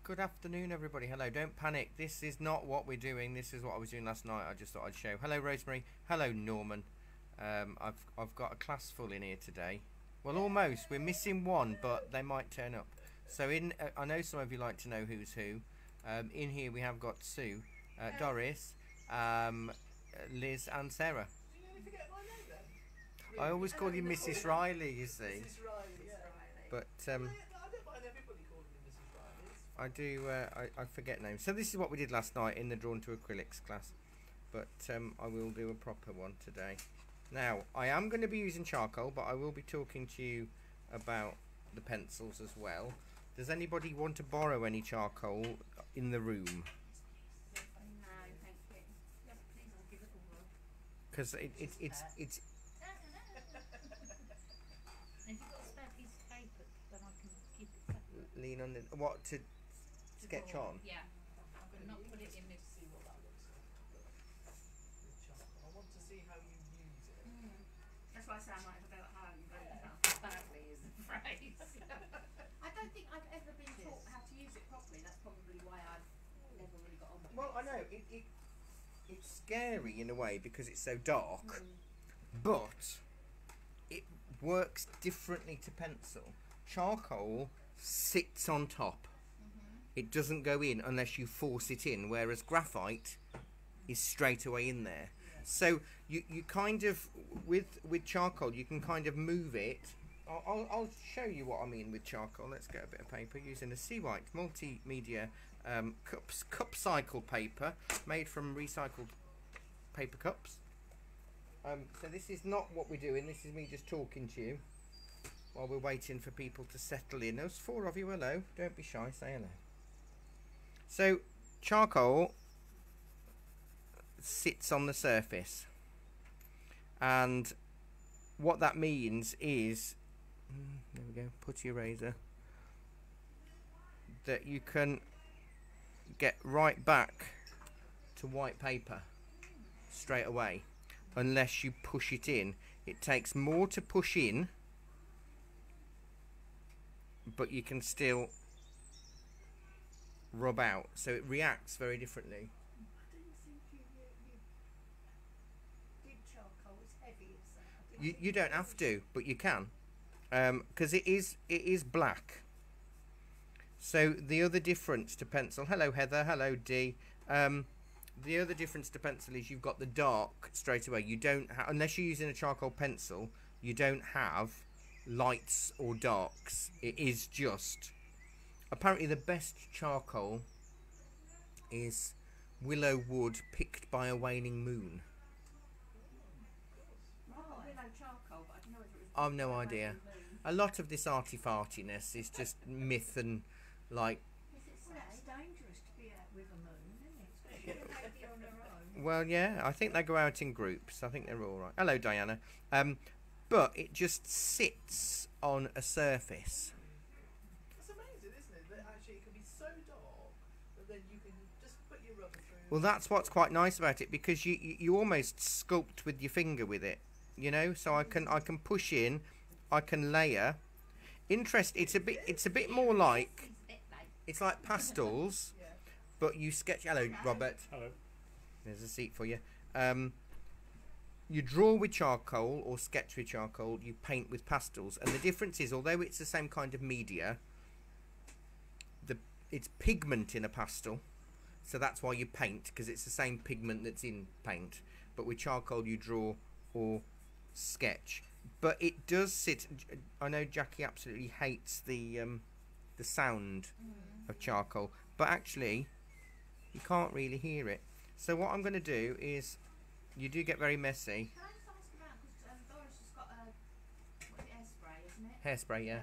Good afternoon, everybody. Hello, don't panic. This is not what we're doing. This is what I was doing last night. I just thought I'd show. Hello, Rosemary. Hello, Norman. I've got a class full in here today. Well, almost. We're missing one, but they might turn up. So I know some of you like to know who's who. In here we have got Sue, Doris, Liz, and Sarah. Do you nearly forget my name then? I always call you Mrs. Riley, you see. Mrs. Riley, yeah. But I don't mind everybody calling me Mrs. Riley. I do. I forget names. So this is what we did last night in the Drawn to Acrylics class. But I will do a proper one today. Now, I am going to be using charcoal, but I will be talking to you about the pencils as well. Does anybody want to borrow any charcoal in the room? No, thank you. Yeah, please, I'll give it a whirl. Because it's And if you've got a spare piece of paper, then I can keep it separate. lean on the what to sketch on. Yeah, I'm going to not put it in this. See what that looks like. With charcoal. I want to see how you use it. That's why I say I might have a go at home, but badly is the phrase. I don't think I've ever been taught how to use it properly. That's probably why I've never really got on with it. Well, I know it's scary in a way because it's so dark, but it works differently to pencil. Charcoal sits on top. It doesn't go in unless you force it in, whereas graphite is straight away in there. So you kind of with charcoal you can kind of move it. I'll show you what I mean with charcoal. Let's get a bit of paper using a Sea White multimedia cup cycle paper made from recycled paper cups. So this is not what we're doing. This is me just talking to you while we're waiting for people to settle in. There's 4 of you. Hello. Don't be shy. Say hello. So charcoal sits on the surface, and what that means is, there we go, putty eraser, that you can get right back to white paper straight away unless you push it in. It takes more to push in, but you can still rub out, so it reacts very differently. I didn't think you did charcoal as heavy as that. You don't have to, but you can, because it is black. So the other difference to pencil, hello Heather, hello Dee, the other difference to pencil is you've got the dark straight away. You don't unless you're using a charcoal pencil, you don't have lights or darks. It is just, apparently the best charcoal is willow wood picked by a waning moon. Willow charcoal, but I don't know whether it was. I've no idea. A lot of this arty-fartiness is just myth and like. It's dangerous to be out with a moon, isn't it? Especially a lady on her own. Well, yeah, I think they go out in groups. I think they're all right. Hello, Diana. But it just sits on a surface. It's amazing, isn't it? That actually it can be so dark that then you can just put your rubber through. Well, that's what's quite nice about it, because you almost sculpt with your finger with it, you know. So I can push in, I can layer. It's a bit more like, it's like pastels, Yeah. but you sketch. Hello, Robert. Hello. There's a seat for you. You draw with charcoal or sketch with charcoal, you paint with pastels, and the difference is, although it's the same kind of media, it's pigment in a pastel, so that's why you paint, because it's the same pigment that's in paint. But with charcoal you draw or sketch. But it does sit. I know Jackie absolutely hates the sound of charcoal, but actually you can't really hear it. So what I'm going to do is, you do get very messy. Can I just ask about, because Doris has got hairspray, isn't it? Hairspray, yeah.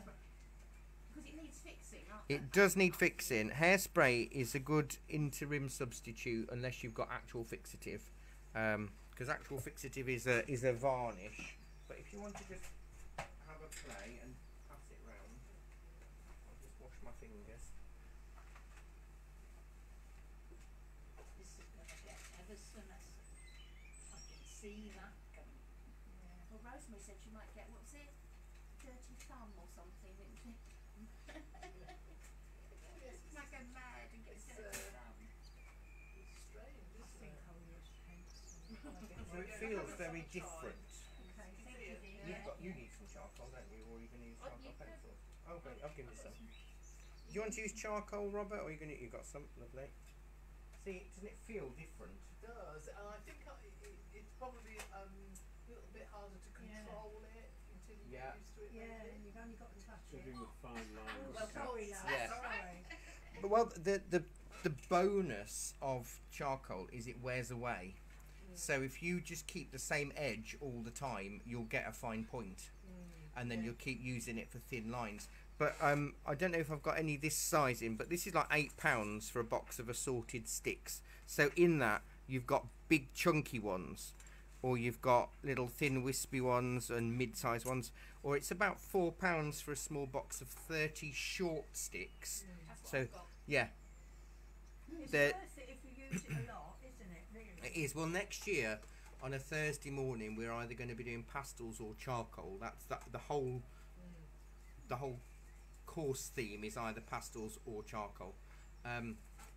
Because it needs fixing, It does need fixing. Hairspray is a good interim substitute unless you've got actual fixative, because actual fixative is a varnish. But if you want to just have a play and pass it round, I'll just wash my fingers. This is going to get ever so messy. I can see that coming. Yeah. Well, Rosemary said she might get, what's it? Dirty thumb or something, isn't it? Yes, You might go mad and get it's, dirty done. it's strange, I isn't think it? I'll use pencil. So it feels very different. Okay, You can thank see you, it, dear. yeah. You've got, you need some charcoal, don't you? Or are you going to use charcoal You could- pencils? Okay, I'll give you I've got some. Do you want to use charcoal, Robert, or are you going to? You got some, lovely. See, doesn't it feel different? It does, and I think it's probably a little bit harder to Yeah. control it until you Yeah. get used to it. Yeah, maybe. and you've only got to touch it. Judging with fine Oh, lines. sorry, love. Yeah. Sorry. But well, the bonus of charcoal is it wears away. So if you just keep the same edge all the time, you'll get a fine point, and then Yeah. you'll keep using it for thin lines. But I don't know if I've got any this size in, but this is like £8 for a box of assorted sticks. So in that you've got big chunky ones, or you've got little thin wispy ones and mid-sized ones, or it's about £4 for a small box of 30 short sticks. That's what So I've got. yeah, It's The- worth it if you use it a lot, isn't it? Really. it is. Well, next year on a Thursday morning we're either going to be doing pastels or charcoal. That's the whole course theme is either pastels or charcoal.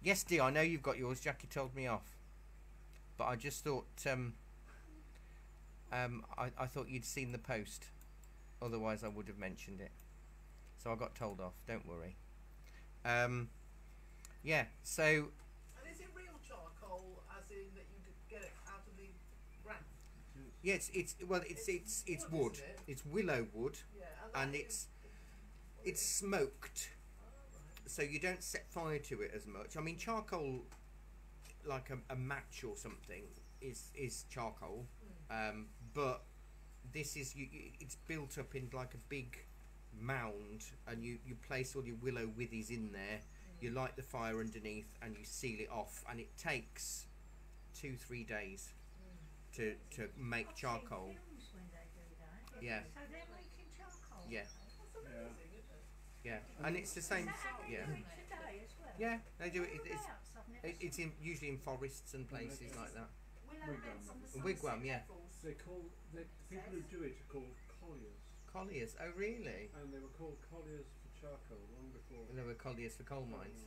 Yes, dear, I know you've got yours. Jackie told me off, but I just thought I thought you'd seen the post, otherwise I would have mentioned it. So I got told off. Don't worry. Yeah. So And is it real charcoal, as in that you could get it out of the ground? yeah, it's wood. isn't it? It's willow wood, Yeah, and that it's smoked. Alright. So you don't set fire to it as much. I mean, charcoal, like a match or something, is charcoal, but this is it's built up in like a big mound, and you place all your willow withies in there. You light the fire underneath, and you seal it off, and it takes 2-3 days to make I've seen charcoal. films when they do that. Yeah. So they're making charcoal. Yeah. That's amazing, isn't it? Yeah, and it's the same. Is that how they Yeah, do it today as well? yeah, they do it. Whereabouts? I've never It's seen usually in forests and places like that. Willow Wigwam. beds on the A wigwam, sunset yeah. levels. The people who do it are called colliers, Colliers. Oh, really? and they were called colliers for charcoal long before. There were colliers for coal mines.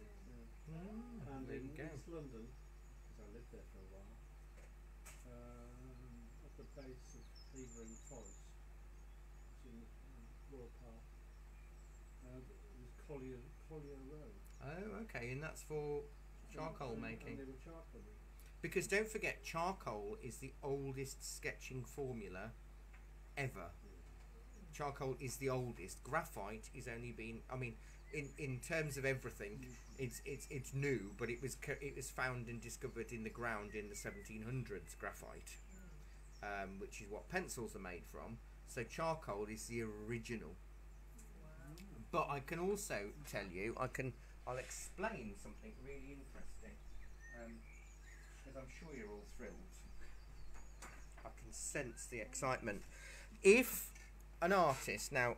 Yeah. Mm, And there in you go. East London, because I lived there for a while, at the base of Cleveland Forest, it's in Royal Park, it was Collier Road. Oh, okay, and that's for charcoal And making. they were charcoal makers. Because don't forget, charcoal is the oldest sketching formula ever. Charcoal is the oldest. Graphite is only been. I mean, in terms of everything, it's new, but it was found and discovered in the ground in the 1700s. Graphite, which is what pencils are made from. So charcoal is the original. But I can also tell you, I'll explain something really interesting, because I'm sure you're all thrilled. I can sense the excitement. If an artist, now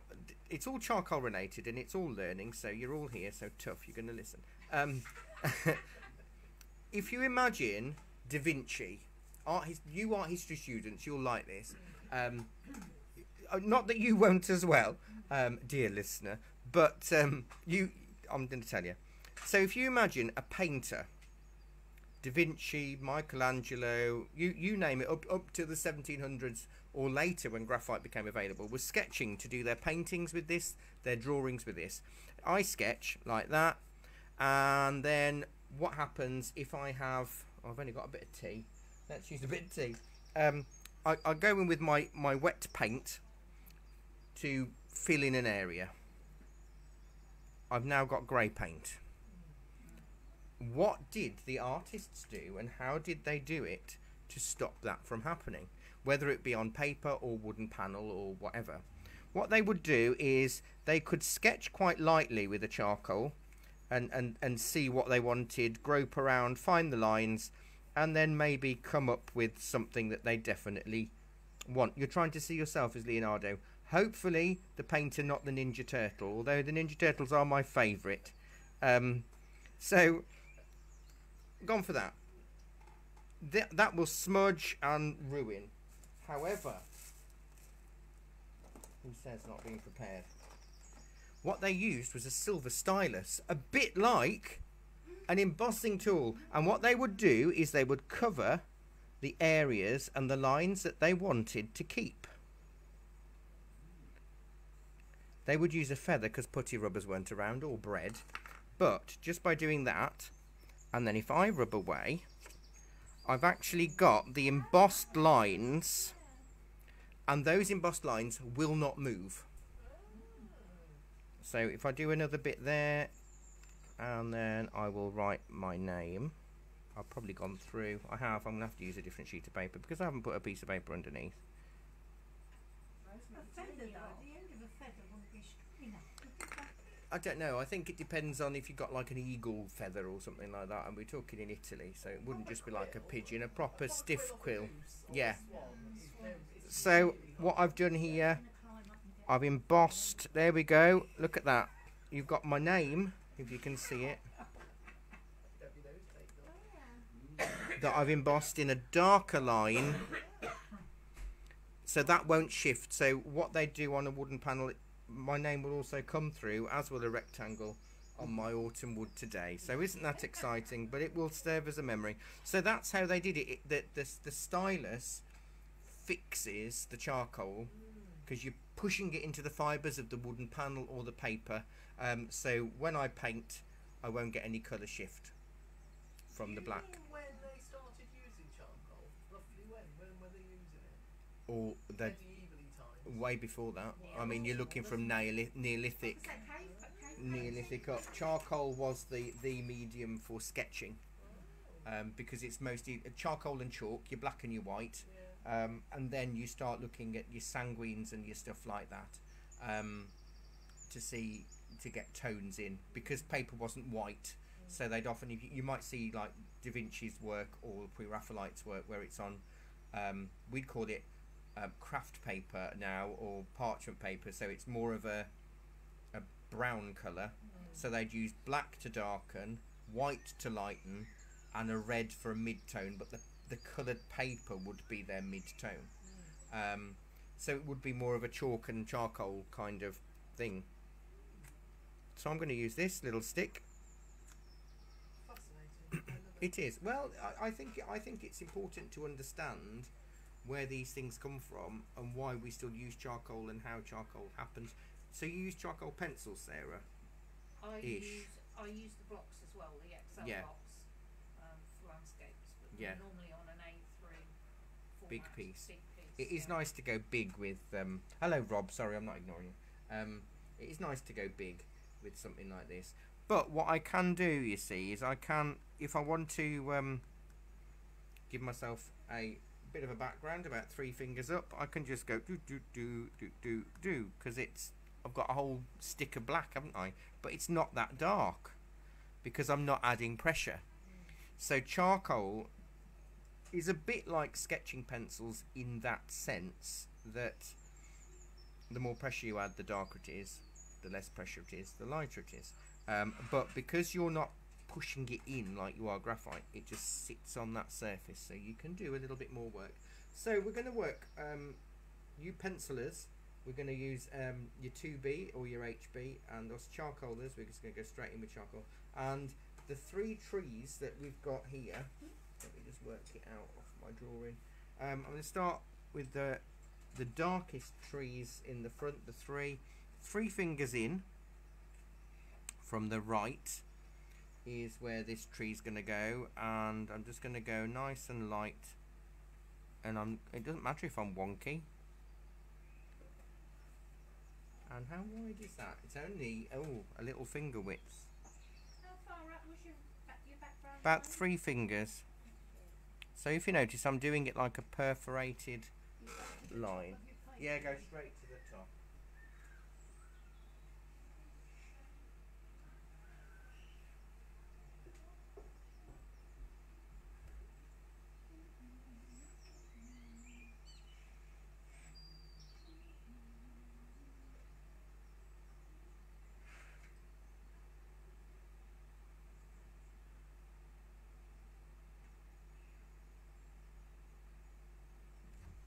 it's all charcoal related and it's all learning, so you're all here, so tough, you're going to listen. If you imagine Da Vinci, you art history students, you'll like this. Not that you won't as well, dear listener, but I'm going to tell you. So if you imagine a painter, Da Vinci, Michelangelo, you name it, up to the 1700s or later when graphite became available, was sketching to do their paintings with this, their drawings with this. I sketch like that, and then what happens if I have, I've only got a bit of tea, let's use a bit of tea. I go in with my wet paint to fill in an area. I've now got grey paint. What did the artists do, and how did they do it to stop that from happening? Whether it be on paper or wooden panel or whatever. What they would do is they could sketch quite lightly with a charcoal and see what they wanted, grope around, find the lines, and then maybe come up with something that they definitely want. You're trying to see yourself as Leonardo. Hopefully the painter, not the Ninja Turtle, although the Ninja Turtles are my favourite. So, gone for that. That will smudge and ruin. However, who says not being prepared? what they used was a silver stylus, a bit like an embossing tool. And what they would do is they would cover the areas and the lines that they wanted to keep. They would use a feather because putty rubbers weren't around, or bread. But just by doing that, and then if I rub away, I've actually got the embossed lines, and those embossed lines will not move. So if I do another bit there, and then I will write my name. I've probably gone through. I have. I'm going to have to use a different sheet of paper because I haven't put a piece of paper underneath. A feather though, the end of a feather wouldn't be strong enough. I don't know. I think it depends on if you've got like an eagle feather or something like that, and we're talking in Italy, so it wouldn't just be like a pigeon, a proper stiff quill. Yeah. So what I've done here, I've embossed. There we go. Look at that. You've got my name, if you can see it, that I've embossed in a darker line, so that won't shift. So what they do on a wooden panel, my name will also come through, as will a rectangle on my autumn wood today. So isn't that exciting? But it will serve as a memory. So that's how they did it. The stylus fixes the charcoal because you're pushing it into the fibres of the wooden panel or the paper. So when I paint, I won't get any colour shift from the black. When they started using charcoal, roughly when were they using it? Or the Medievally times. way before that. I mean, you're looking from Neolithic up. Charcoal was the medium for sketching, because it's mostly charcoal and chalk. Your black and your white, and then you start looking at your sanguines and your stuff like that, to get tones in, because paper wasn't white. So they'd often, you might see like Da Vinci's work or Pre-Raphaelite's work where it's on, we'd call it craft paper now, or parchment paper, so it's more of a brown colour. So they'd use black to darken, white to lighten, and a red for a mid-tone, but the coloured paper would be their mid-tone. So it would be more of a chalk and charcoal kind of thing. So I'm going to use this little stick. Fascinating. It is. Well, I think it's important to understand where these things come from and why we still use charcoal and how charcoal happens. So you use charcoal pencils, Sarah? I Ish. use the blocks as well, the Excel Yeah. blocks, for landscapes, but Yeah. they're normally on an A3 format, Big piece. Big piece. It is nice to go big with. Hello, Rob. Sorry, I'm not ignoring you. It is nice to go big with something like this. But what I can do, you see, is I can, if I want to give myself a bit of a background, about 3 fingers up, I can just go do, because I've got a whole stick of black, haven't I? But it's not that dark because I'm not adding pressure. So charcoal is a bit like sketching pencils in that sense, that the more pressure you add, the darker it is, the less pressure it is, the lighter it is. But because you're not pushing it in like you are graphite, it just sits on that surface, so you can do a little bit more work. So we're going to work, you pencilers, we're going to use your 2B or your HB, and us charcoalers, we're just going to go straight in with charcoal. And the 3 trees that we've got here, let me just work it out off my drawing. I'm going to start with the darkest trees in the front, the 3 fingers in from the right is where this tree's going to go, and I'm just going to go nice and light, and it doesn't matter if I'm wonky. And how wide is that? It's only a little finger width. How far up was your background? About 3 fingers. So if you notice, I'm doing it like a perforated line. Yeah, go straight to the top.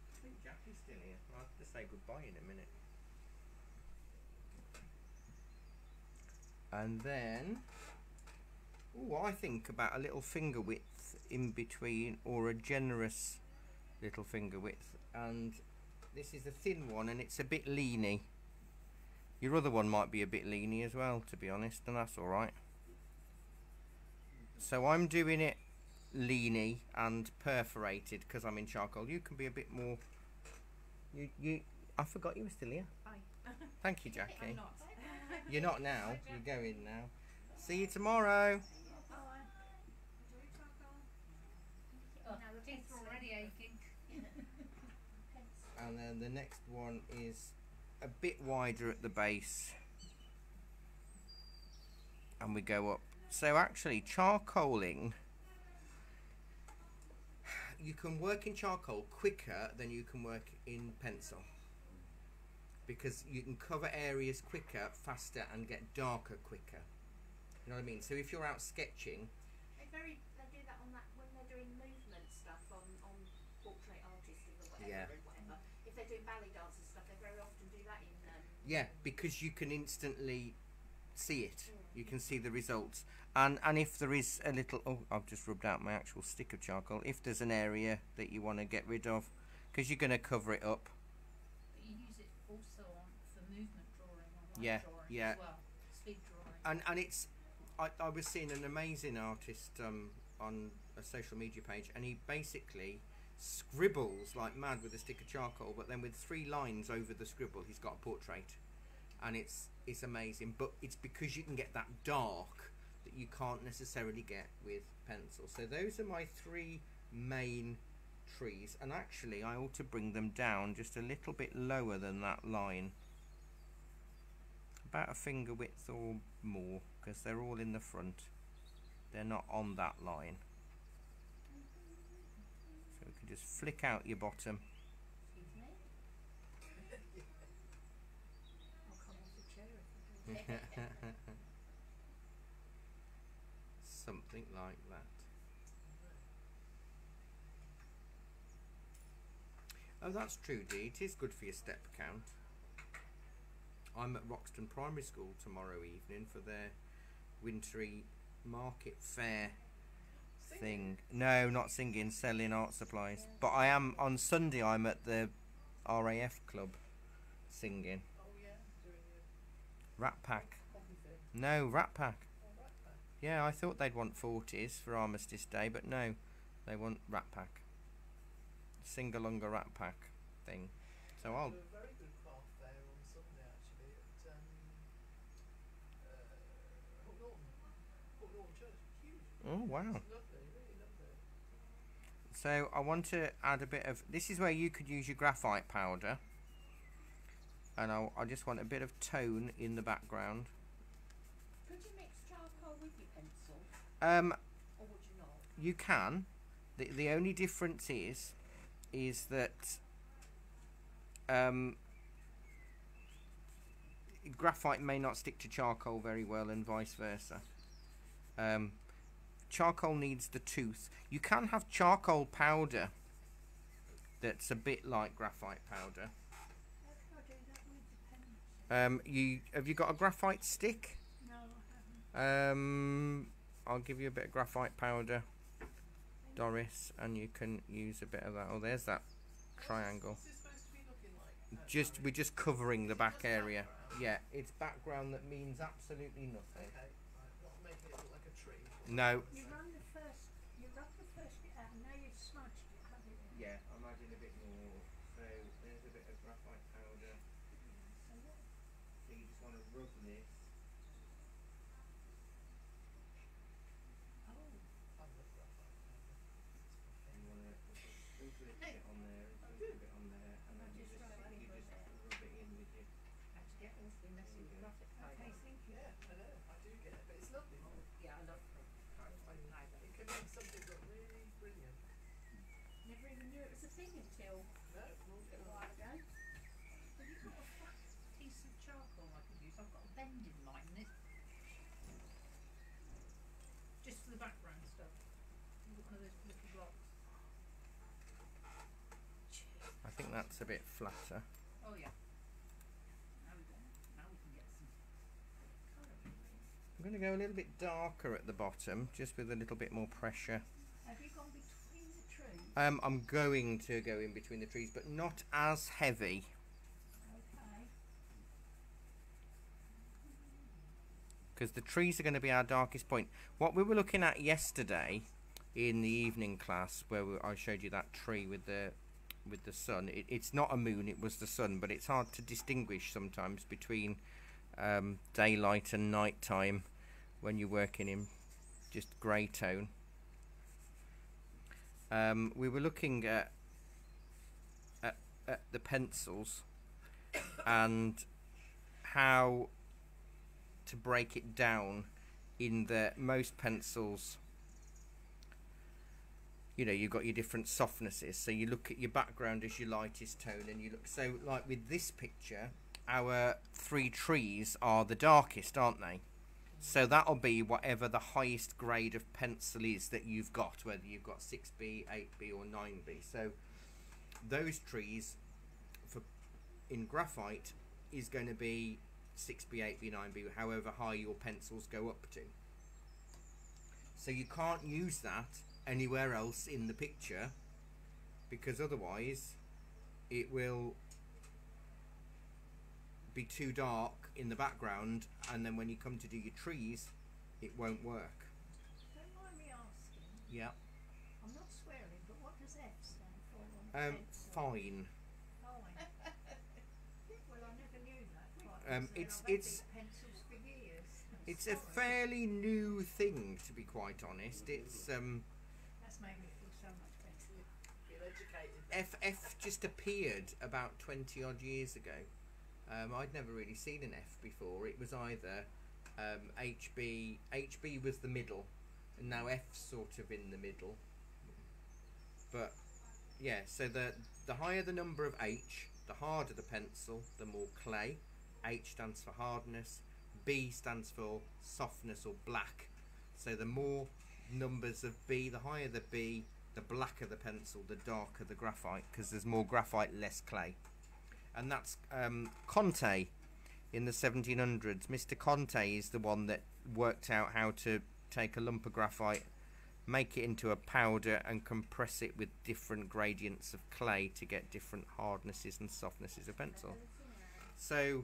I think Jackie's still here. I'll have to say goodbye in a minute. And then, I think about a little finger width in between, or a generous little finger width. And this is a thin one, and it's a bit leany. Your other one might be a bit leany as well, to be honest, and that's all right. So I'm doing it leany and perforated because I'm in charcoal. You can be a bit more. I forgot you were still here. Bye. Thank you, Jackie. I'm not. You're not now. You're going now. See you tomorrow. Oh, no, the teeth are already aching. And then the next one is a bit wider at the base, and we go up. So actually, charcoaling, you can work in charcoal quicker than you can work in pencil, because you can cover areas quicker, faster, and get darker quicker. You know what I mean? So if you're out sketching, They do that on that when they're doing movement stuff on portrait artists or whatever. Yeah. Whatever. If they're doing ballet dance and stuff, they very often do that in. yeah, because you can instantly see it. You can see the results. And if there is a little, I've just rubbed out my actual stick of charcoal. If there's an area that you want to get rid of, because you're going to cover it up. But you use it also for movement drawing or Yeah, drawing yeah. as well. Speed drawing. And it's, I was seeing an amazing artist on a social media page, and he basically scribbles like mad with a stick of charcoal, but then with 3 lines over the scribble he's got a portrait, and it's amazing. But it's because you can get that dark that you can't necessarily get with pencil. So those are my 3 main trees, and actually I ought to bring them down just a little bit lower than that line, about a finger width or more, because they're all in the front, they're not on that line. So we can just flick out your bottom. Excuse me. I'll come off the chair if I do. Something like that. Oh, that's true, Dee. It is good for your step count. I'm at Roxton Primary School tomorrow evening for their wintry market fair thing. No, not singing, selling art supplies. But I am on Sunday. I'm at the RAF club singing. Oh yeah, doing your Rat Pack. hobby thing. No, Rat Pack. Oh, right there. Yeah, I thought they'd want 40s for Armistice Day, but no, they want Rat Pack. Sing-alonga Rat Pack thing. So I'll. Do a very good craft fair on Sunday actually at Hook Norton Church. Huge. Oh wow. It's lovely, really lovely. So I want to add a bit of. This is where you could use your graphite powder, and I just want a bit of tone in the background. Could you mix charcoal with your pencil, or would you not? You can. The only difference is that graphite may not stick to charcoal very well, and vice versa. Charcoal needs the tooth. You can have charcoal powder that's a bit like graphite powder. How can I do that with the pen? Have you got a graphite stick? No, I haven't. I'll give you a bit of graphite powder, Doris, and you can use a bit of that. Oh, there's that triangle. What's this supposed to be looking like? We're just covering the back Just area. background? Yeah, it's background that means absolutely nothing. Okay, right, not making it look like a tree. No. You run the first bit out, and now you've smudged it, have you? Yeah, I'm adding a bit more. So there's a bit of graphite powder. So what? So you just want to rub this. Oh, I love graphite powder. And you want to sprinkle it a bit on there, and sprinkle a bit on there, and then you just rub it in with your. Had to get awfully messy with graphic okay, powder. thank you. Yeah, I know, I do get it, but it's lovely. Yeah, I love graphic powder. It can make something look really brilliant. Never even knew it was a thing until No, a little while ago. Have you got a flat piece of charcoal I could use? I've got a bend in mine, and it's just for the background stuff. You've got one of those little blocks. I think that's a bit flatter. Oh yeah. Now we can get some colour in. going to go a little bit darker at the bottom, just with a little bit more pressure. Have you gone between the trees? I'm going to go in between the trees, but not as heavy. Okay. Because the trees are going to be our darkest point. What we were looking at yesterday in the evening class, where I showed you that tree with the sun, it's not a moon, it was the sun, but it's hard to distinguish sometimes between daylight and night time when you're working in just grey tone. We were looking at the pencils and how to break it down in the most pencils. You know, you've got your different softnesses, so you look at your background as your lightest tone, and you look, so like with this picture, our 3 trees are the darkest, aren't they? So that'll be whatever the highest grade of pencil is that you've got, whether you've got 6B, 8B or 9B. So those trees in graphite is going to be 6B, 8B, 9B, however high your pencils go up to. So you can't use that anywhere else in the picture, because otherwise it will be too dark in the background, and then when you come to do your trees it won't work. Don't mind me asking. Yeah. I'm not swearing, but what does F stand for on pencil? Fine. Fine. Well, I never knew that. It's I've had these pencils for years. it's a fairly new thing, to be quite honest. It's That's made me feel so much better. Feel educated. F just appeared about 20 odd years ago. I'd never really seen an F before. It was either HB. HB was the middle, and now F's sort of in the middle. But yeah, so the higher the number of H, the harder the pencil, the more clay. H stands for hardness. B stands for softness or black. So the more numbers of B, the higher the B, the blacker the pencil, the darker the graphite, because there's more graphite, less clay. And that's Conte in the 1700s. Mr. Conte is the one that worked out how to take a lump of graphite, make it into a powder and compress it with different gradients of clay to get different hardnesses and softnesses of pencil. So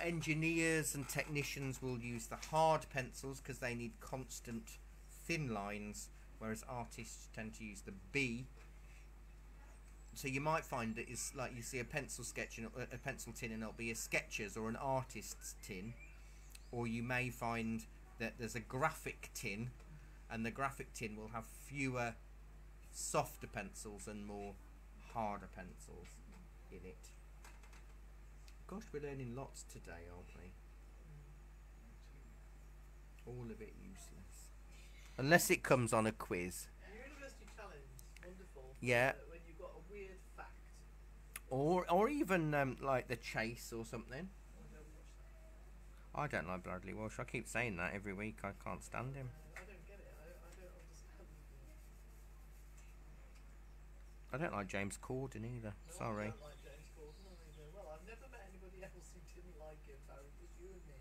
engineers and technicians will use the hard pencils because they need constant thin lines, whereas artists tend to use the B. So you might find that it's like you see a pencil sketch and a pencil tin, and it'll be a sketcher's or an artist's tin, or you may find that there's a graphic tin, and the graphic tin will have fewer softer pencils and more harder pencils in it. Gosh, we're learning lots today, aren't we? All of it useless, unless it comes on a quiz. University challenge, wonderful. Yeah. When you've got a weird fact. Or even like the Chase or something. I don't watch that. I don't like Bradley Walsh. I keep saying that every week. I can't stand him. I don't get it. I don't understand. I don't like James Corden either. No, Sorry. I don't like James Corden either. Well, I've never met anybody else who didn't like him, Barry. Just you and me.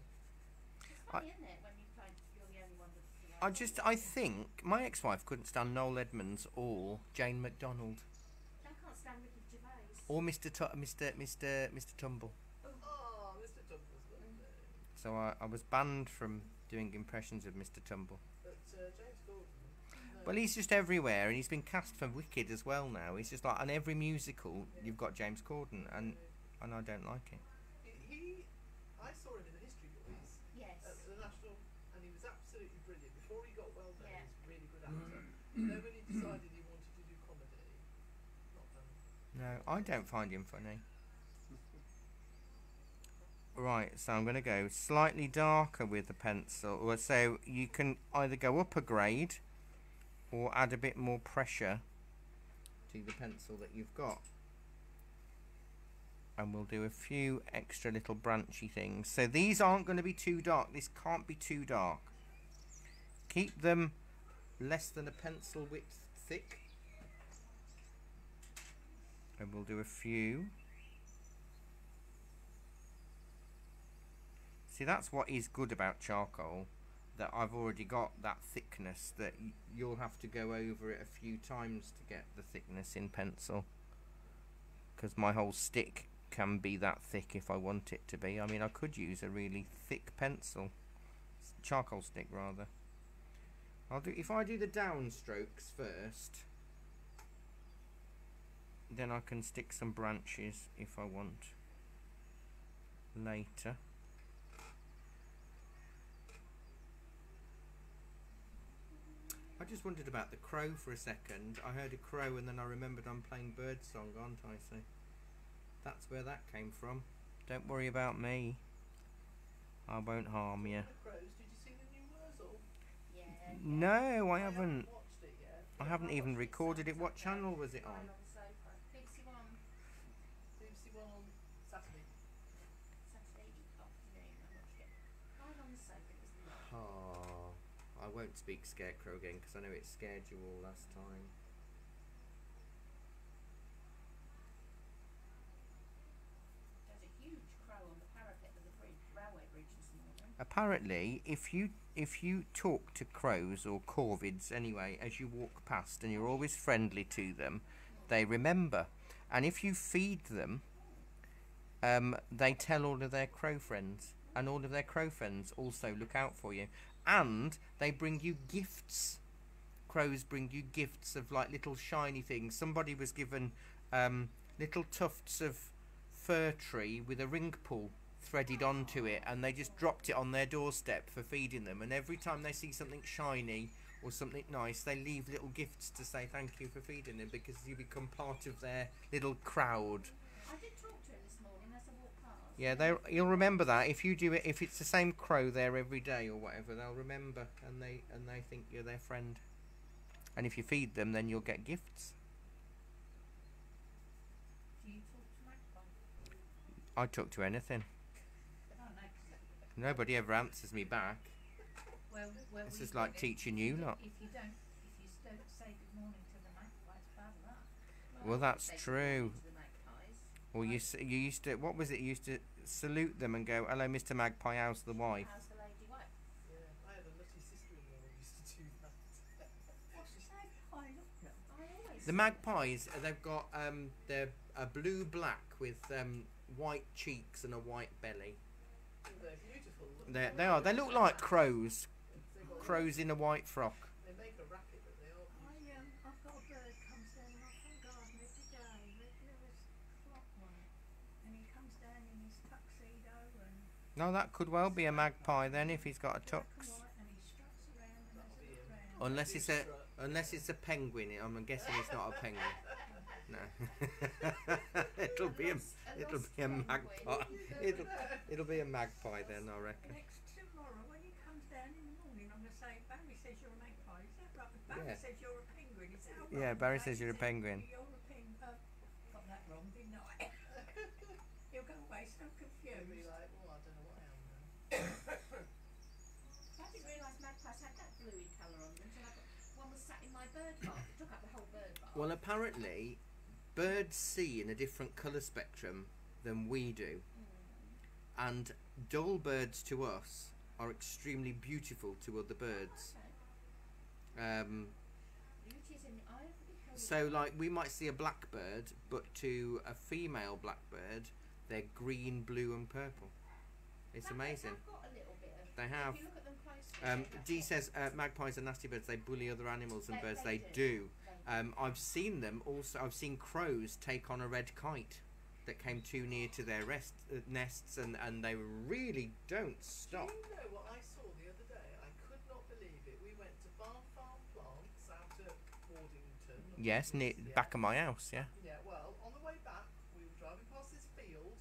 It's funny, isn't it, when you find you're the only one that's I think my ex-wife couldn't stand Noel Edmonds or Jane McDonald I can't stand Ricky Gervais. or Mr. Tumble. Oh, Mr. Tumble's lovely. So I was banned from doing impressions of Mr. Tumble. But James Corden. No. Well, he's just everywhere, and he's been cast for Wicked as well now. He's just like on every musical you've got James Corden, and I don't like it. I saw him in the History Boys Yes. at the National, and he was absolutely brilliant. Before he got well known, Yeah. he was a really good actor. Then when he decided he wanted to do comedy, not done. No, I don't find him funny. Right, so I'm going to go slightly darker with the pencil. So you can either go up a grade or add a bit more pressure to the pencil that you've got. And we'll do a few extra little branchy things. So these aren't going to be too dark. This can't be too dark. Keep them less than a pencil width thick. And we'll do a few. See, that's what is good about charcoal. that I've already got that thickness that you'll have to go over it a few times to get the thickness in pencil, because my whole stick can be that thick if I want it to be. I mean, I could use a really thick pencil, charcoal stick rather. If I do the down strokes first, then I can stick some branches if I want later. I just wondered about the crow for a second. I heard a crow and then I remembered I'm playing birdsong, aren't I? So that's where that came from. Don't worry about me. I won't harm you. The Crows, did you see the new Wurzel? Yeah. No, I haven't. Watched it yet. I haven't even recorded it. What channel was it on? Lying on the sofa. BBC One. BBC One on Saturday. Saturday afternoon. I watched it. Lying on the sofa. It was lovely. Oh, I won't speak Scarecrow again because I know it scared you all last time. There's a huge crow on the parapet of the bridge, railway bridge this morning. Apparently, if you talk to crows or corvids anyway as you walk past and you're always friendly to them, they remember. And if you feed them, they tell all of their crow friends, and all of their crow friends also look out for you. And they bring you gifts. Crows bring you gifts of like little shiny things. Somebody was given little tufts of fir tree with a ring pull threaded onto it, and they just dropped it on their doorstep for feeding them. And every time they see something shiny or something nice, they leave little gifts to say thank you for feeding them, because you become part of their little crowd. I did talk to him this morning as I walked past. Yeah, you'll remember that if you do it. If it's the same crow there every day or whatever, they'll remember, and they think you're their friend. And if you feed them, then you'll get gifts. Do you talk to magpie? I talk to anything. Oh, no, 'cause Nobody ever answers me back. well, This we is like did it. teaching you lot. If you don't say good morning to the magpie, it's bad luck. Well, that's Say good true. morning to the magpies. Well, you used to. What was it? You used to salute them and go, "Hello, Mr. Magpie. How's the wife?" How's the lady wife? Yeah, I had a nutty sister-in-law who used to do that. What's the magpie look like? I always The magpies, they've got they're a blue black with white cheeks and a white belly. They're beautiful. They are. They look like crows. They've got- Crows in a white frock. They make a racket, but they are beautiful. I've got a bird comes down my front garden every day, regular as clockwork, and he comes down in his tuxedo and No, that could well be a magpie then if he's got a black tux. and white, and he struts around and That'll has a be look him. round. Unless it's a penguin. I'm guessing it's not a penguin. No. it'll be a magpie. It'll be a magpie then, I reckon. Next tomorrow when he comes down in the morning, I'm going to say, Barry says you're a magpie. Is that right? Barry Yeah. says you're a penguin. Is that right? Yeah, Barry says you're a penguin. You're a penguin. Got that wrong, didn't I? He'll go away so They'll be confused. like, well, I don't know what I am now. I didn't realise magpies had that bluey colour on them until one was sat in my bird bath. It took up the whole bird bath. Well, apparently, birds see in a different colour spectrum than we do. And dull birds to us are extremely beautiful to other birds. Beauty is in the eye of the beholder. So, like, we might see a blackbird, but to a female blackbird, they're green, blue, and purple. It's amazing. They've got a little bit of. They have. If you look at them closely. Dee says magpies are nasty birds. They bully other animals and birds. They They do. do. I've seen them also. I've seen crows take on a red kite that came too near to their nests, and they really don't stop. Do you know what I saw the other day? I could not believe it. We went to Farm Plants out at Wardington. Yes, near Yeah. back of my house. Yeah. Yeah, well, on the way back, we were driving past this field,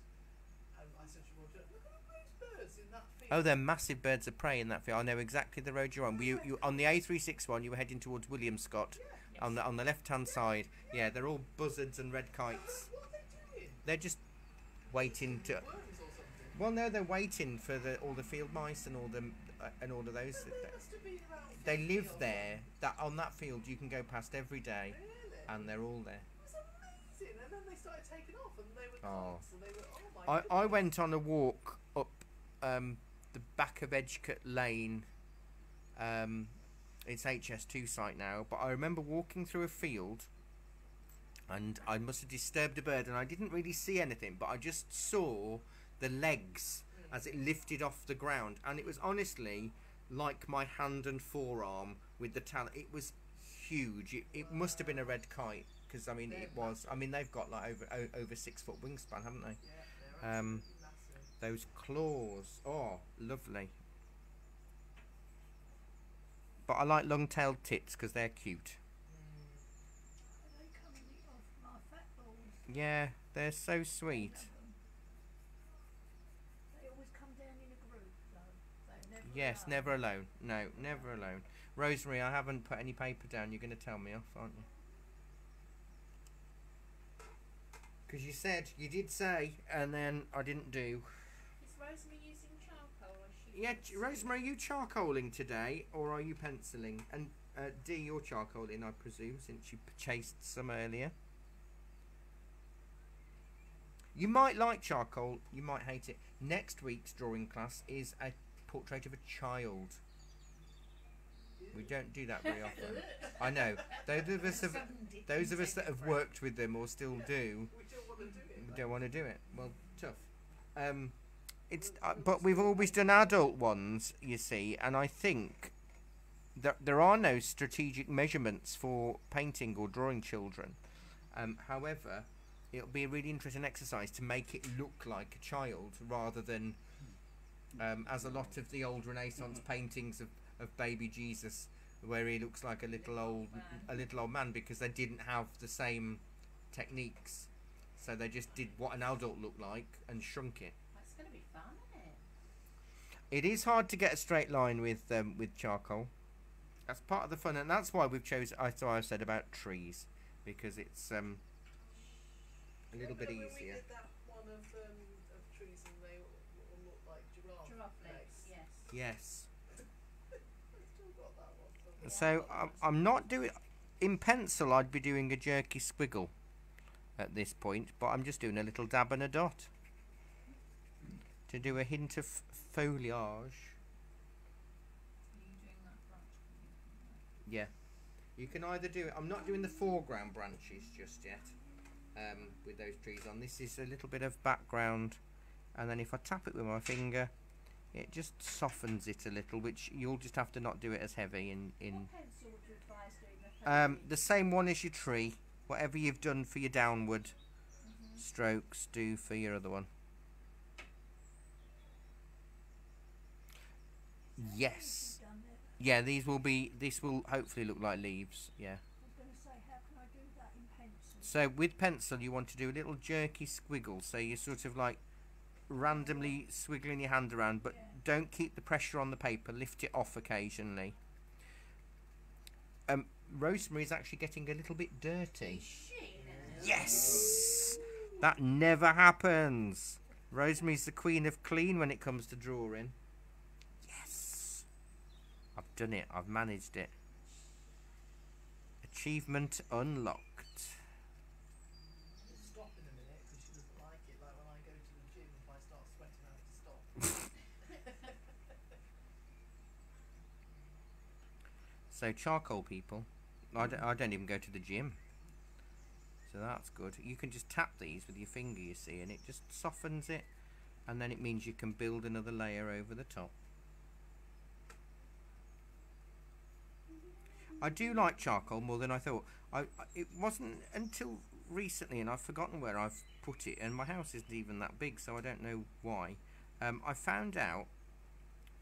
and I said to Roger, look at all those birds in that field. Oh, they're massive birds of prey in that field. I know exactly the road you're on. You on the A361. You were heading towards Williamscott. Yeah. On the left hand side. Yeah, they're all buzzards and red kites. What are they doing? They're just waiting to. Worms or something? Well, no, they're waiting for all the field mice and all of those. They must have been around They 50 live or there. That on that field you can go past every day, something. Really? and they're all there. It was amazing. And then they started taking off, and they were Oh. kites, and they were, oh my I went on a walk up the back of Edgecott Lane It's HS2 site now, but I remember walking through a field, and I must have disturbed a bird, and I didn't really see anything, but I just saw the legs as it lifted off the ground, and it was honestly like my hand and forearm with the talent. It was huge. It must have been a red kite, because I mean it was. I mean they've got like over 6 foot wingspan, haven't they? Yeah, they're absolutely massive. Those claws, oh, lovely. But I like long-tailed tits because they're cute. They come and eat off my fat balls. Yeah, they're so sweet. They always come down in a group, though. They're never Yes, alone. never alone. No, never alone. Rosemary, I haven't put any paper down. You're going to tell me off, aren't you? Because you said, you did say, and then I didn't do. Is Rosemary using charcoal or is she? Yeah, Rosemary, are you charcoaling today, or are you penciling? And Dee, you're charcoaling, I presume, since you purchased some earlier. You might like charcoal, you might hate it. Next week's drawing class is a portrait of a child. We don't do that very often. I know. Those of us that have worked with them or still do, We don't want to do it. we don't want to do it. Well, tough. It's but we've always done adult ones, you see, and I think that there are no strategic measurements for painting or drawing children. However, it'll be a really interesting exercise to make it look like a child rather than as a lot of the old Renaissance paintings of baby Jesus, where he looks like a little old man, because they didn't have the same techniques, so they just did what an adult looked like and shrunk it. That's going to be fun, isn't it? It is hard to get a straight line with charcoal. That's part of the fun, and that's why we've chosen. That's why I said about trees, because it's a little bit When we easier. did that one of trees and they all look like giraffe Legs, yes. Yes. I've still got that one. So I'm not doing in pencil. I'd be doing a jerky squiggle at this point, but I'm just doing a little dab and a dot to do a hint of foliage. Are you doing that branch? Yeah, you can either do it. I'm not doing the foreground branches just yet. With those trees on, this is a little bit of background, and then if I tap it with my finger, it just softens it a little, which you'll just have to not do it as heavy in What pencil would you advise doing the the same one as your tree. Whatever you've done for your downward strokes, do for your other one. Yes. Done it. Yeah, these will be. This will hopefully look like leaves. Yeah. I was going to say, how can I do that in pencil? So with pencil, you want to do a little jerky squiggle. So you're sort of like randomly swiggling your hand around, but Yeah. don't keep the pressure on the paper. Lift it off occasionally. Rosemary's actually getting a little bit dirty. She Yes! That never happens. Rosemary's the queen of clean when it comes to drawing. Yes! I've done it. I've managed it. Achievement unlocked. We'll stop in a minute because she doesn't like it. Like when I go to the gym, if I start sweating, I have to stop. So charcoal people, I don't even go to the gym. So that's good. You can just tap these with your finger, you see, and it just softens it, and then it means you can build another layer over the top. I do like charcoal more than I thought. It wasn't until recently, and I've forgotten where I've put it, and my house isn't even that big, so I don't know why. I found out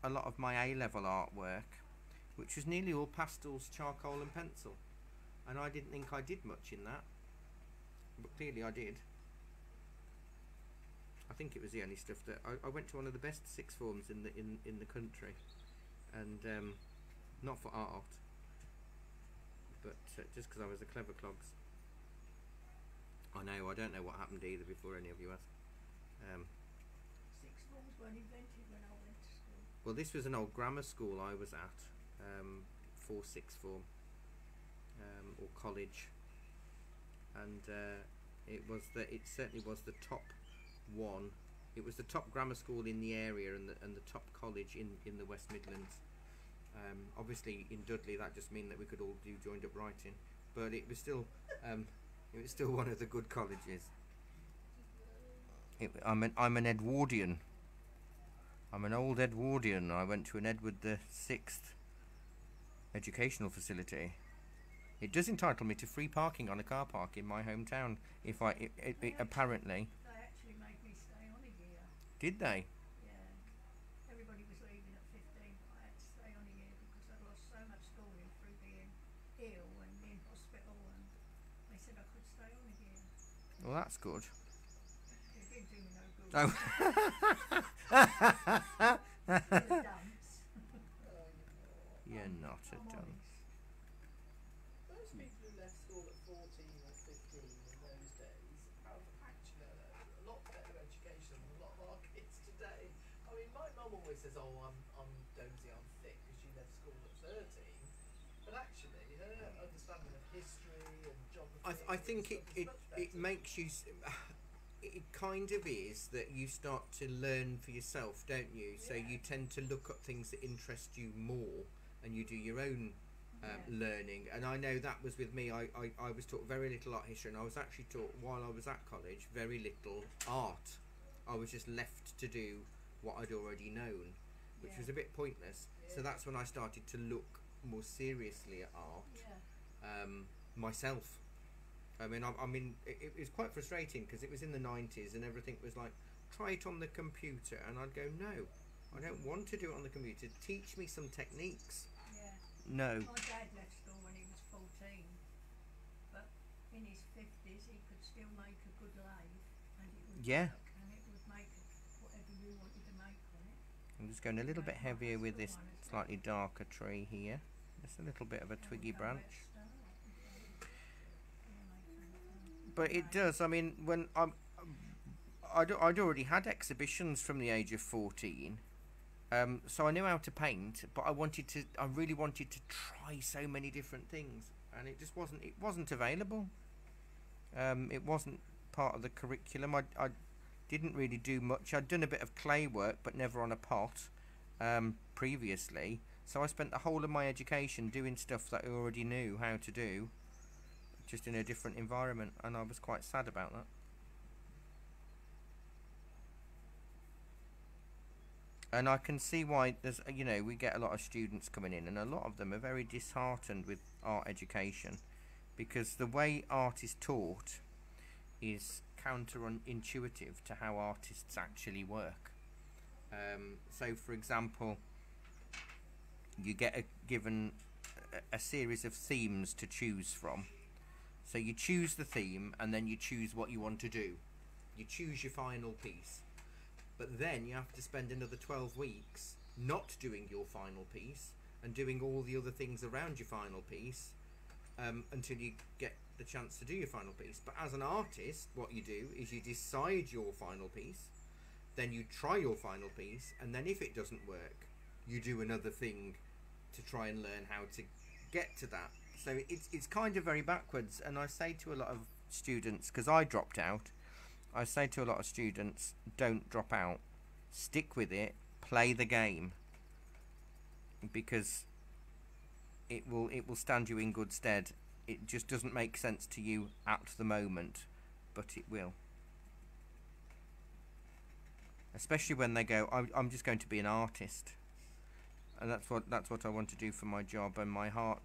a lot of my A-level artwork, which was nearly all pastels, charcoal and pencil, and I didn't think I did much in that, but clearly I did. I think it was the only stuff that I went to one of the best sixth forms in the country, and not for art, but just because I was a clever clogs. I know, I don't know what happened either before any of you asked. Sixth forms weren't invented when I went to school. Well, this was an old grammar school I was at, for sixth form, or college, and it certainly was the top one. It was the top grammar school in the area and the top college in the West Midlands. Obviously, in Dudley, that just meant that we could all do joined up writing, but it was still one of the good colleges. I'm an Edwardian. I'm an old Edwardian. I went to an Edward the Sixth educational facility. It does entitle me to free parking on a car park in my hometown. If I apparently. They actually made me stay on a year. Did they? Yeah. Everybody was leaving at 15, but I had to stay on a year because I'd lost so much schooling through being ill and in hospital, and they said I could stay on a year. Well, that's good. It didn't do me no good. Oh. The dumps. You're not a I'm dumb. honest. Those people who left school at 14 or 15 in those days have actually a lot better education than a lot of our kids today. I mean, my mum always says, "Oh, I'm dozy, I'm thick," because she left school at 13. But actually, her understanding of history and geography. I think and it stuff is much better. makes you. It kind of is that you start to learn for yourself, don't you? So Yeah. you tend to look at things that interest you more, and you do your own learning. And I know that was with me. I was taught very little art history, and I was actually taught while I was at college very little art. I was just left to do what I'd already known, which was a bit pointless. So that's when I started to look more seriously at art myself. I mean, it was quite frustrating because it was in the 90s and everything was like, try it on the computer, and I'd go, no, I don't want to do it on the computer. Teach me some techniques. Yeah. No. My dad left school when he was 14, but in his 50s he could still make a good lathe, and it would Yeah. work, and it would make whatever you wanted to make on it. I'm just going a little bit heavier with this slightly darker tree here. Just a little bit of a twiggy branch. But it does. I mean, when I'd already had exhibitions from the age of 14, so I knew how to paint. But I really wanted to try so many different things, and it just wasn't. It wasn't available. It wasn't part of the curriculum. I didn't really do much. I'd done a bit of clay work, but never on a pot previously. So I spent the whole of my education doing stuff that I already knew how to do, just in a different environment, and I was quite sad about that. And I can see why there's, we get a lot of students coming in, and a lot of them are very disheartened with art education, because the way art is taught is counterintuitive to how artists actually work. So, for example, you get given a series of themes to choose from. So you choose the theme, and then you choose what you want to do. You choose your final piece. But then you have to spend another 12 weeks not doing your final piece and doing all the other things around your final piece until you get the chance to do your final piece. But as an artist, what you do is you decide your final piece, then you try your final piece, and then if it doesn't work, you do another thing to try and learn how to get to that. So it's kind of very backwards. And I say to a lot of students, because I dropped out, I say to a lot of students, don't drop out, stick with it, play the game, because it will stand you in good stead. It just doesn't make sense to you at the moment, but it will. Especially when they go, I'm just going to be an artist, and that's what I want to do for my job, and my heart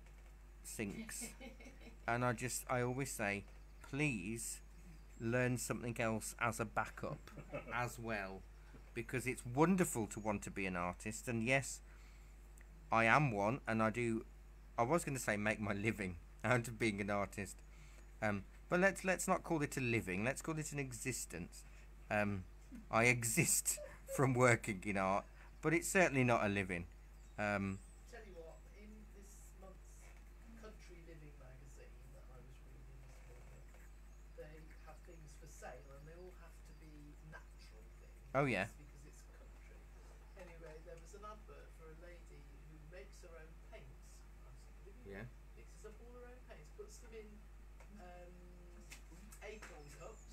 sinks. And I always say, please learn something else as a backup as well, because it's wonderful to want to be an artist, and yes, I am one, and I was going to say make my living out of being an artist, but let's not call it a living, let's call it an existence. I exist from working in art, but it's certainly not a living. Tell you what, in this month's Country Living magazine that I was reading this morning, they have things for sale, and they all have to be natural things. Oh, yeah. Because it's country. Anyway, there was an advert for a lady who makes her own paints. Yeah. Mixes up all her own paints, puts them in acorn cups.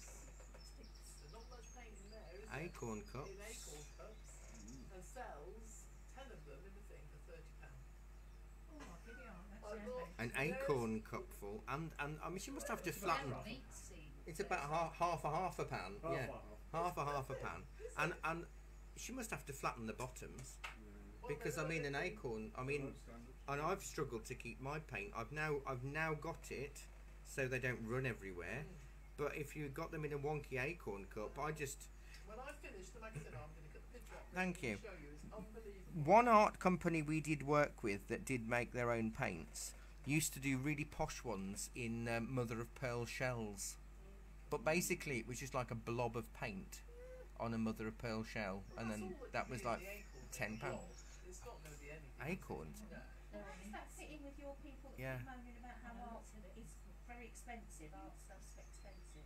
There's not much paint in there, is there? Acorn cups. In acorn cups, and sells 10 of them in the thing for £30. Oh, giddy aunt, that's I handy. love- An acorn cupful, and I mean she must have to It's flatten. about Meat seed. It's about half a pan. Yeah, half a pan, and she must have to flatten the bottoms because I mean an acorn. I mean, and I've struggled to keep my paint. I've now got it so they don't run everywhere. But if you got them in a wonky acorn cup, I just When I finish the magazine, I'm going to get the picture up. Thank you. Show you. It's unbelievable. one art company we did work with that did make their own paints used to do really posh ones in mother of pearl shells. But basically, it was just like a blob of paint on a mother of pearl shell, and That's then all that you was need, like the acorns £10. and the blob. It's not going to be anything. Acorns. No. How does that fit in with your people that Yeah. keep moaning about how art is very expensive? Art stuff's expensive.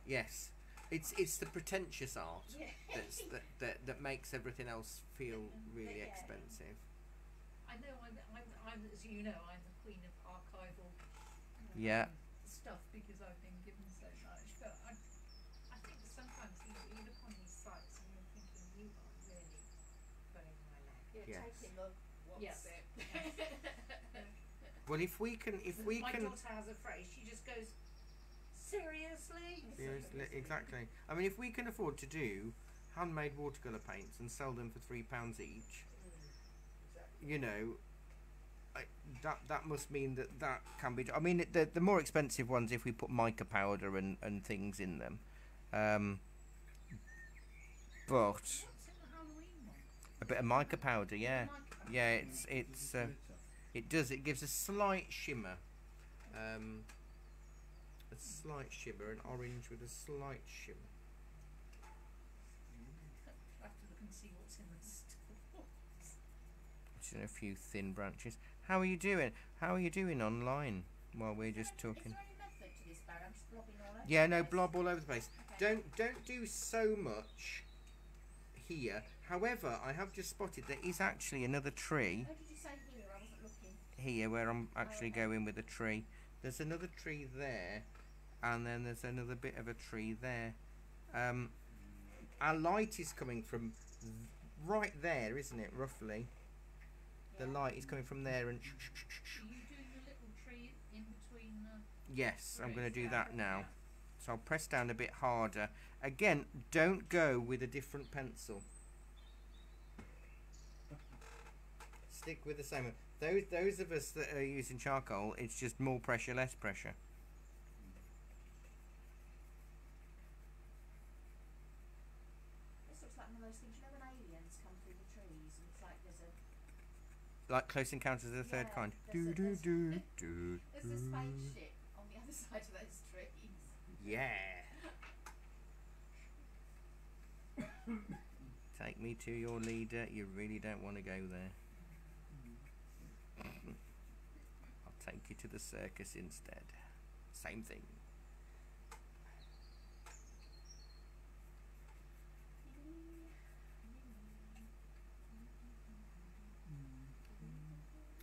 Yes, it's the pretentious art Yeah. that makes everything else feel really Yeah. expensive. I know I'm, as you know, I'm the queen of archival Yeah. stuff because I've been given so much. But I think sometimes you look on these sites and you're thinking you are really pulling my leg. You're Yes. taking the what's Yes. it. Well, if we can, My daughter has a phrase. She just goes, seriously? seriously, exactly. I mean, if we can afford to do handmade watercolour paints and sell them for £3 each, you know, that must mean that can be. I mean, the more expensive ones, if we put mica powder and things in them, but What's in the Halloween one? a bit of mica powder, yeah, it does. It gives a slight shimmer, an orange with a slight shimmer. I'll have to look and see what's in the store. Just a few thin branches. How are you doing? How are you doing online? While we're just talking. Is there any method to this, Barry? I'm just blobbing all over. Yeah, the no, place. blob all over the place. Okay. Don't do so much here. However, I have just spotted there is actually another tree How did you say here? I wasn't looking. here where I'm actually okay. going with a tree. There's another tree there, and then there's another bit of a tree there. Our light is coming from right there, isn't it? Roughly, the Yeah. light is coming from there, and Are you doing the little tree in between the yes, I'm going to trees? do that now. So I'll press down a bit harder. Again, don't go with a different pencil. Stick with the same one. Those of us that are using charcoal, it's just more pressure, less pressure. This looks like one of those things, you know, when aliens come through the trees and it's like there's a Like Close Encounters of the Third Yeah, Kind. there's Do a- do do do. there's a spaceship on the other side of those trees. Yeah. Take me to your leader. You really don't want to go there. I'll take you to the circus instead. Same thing.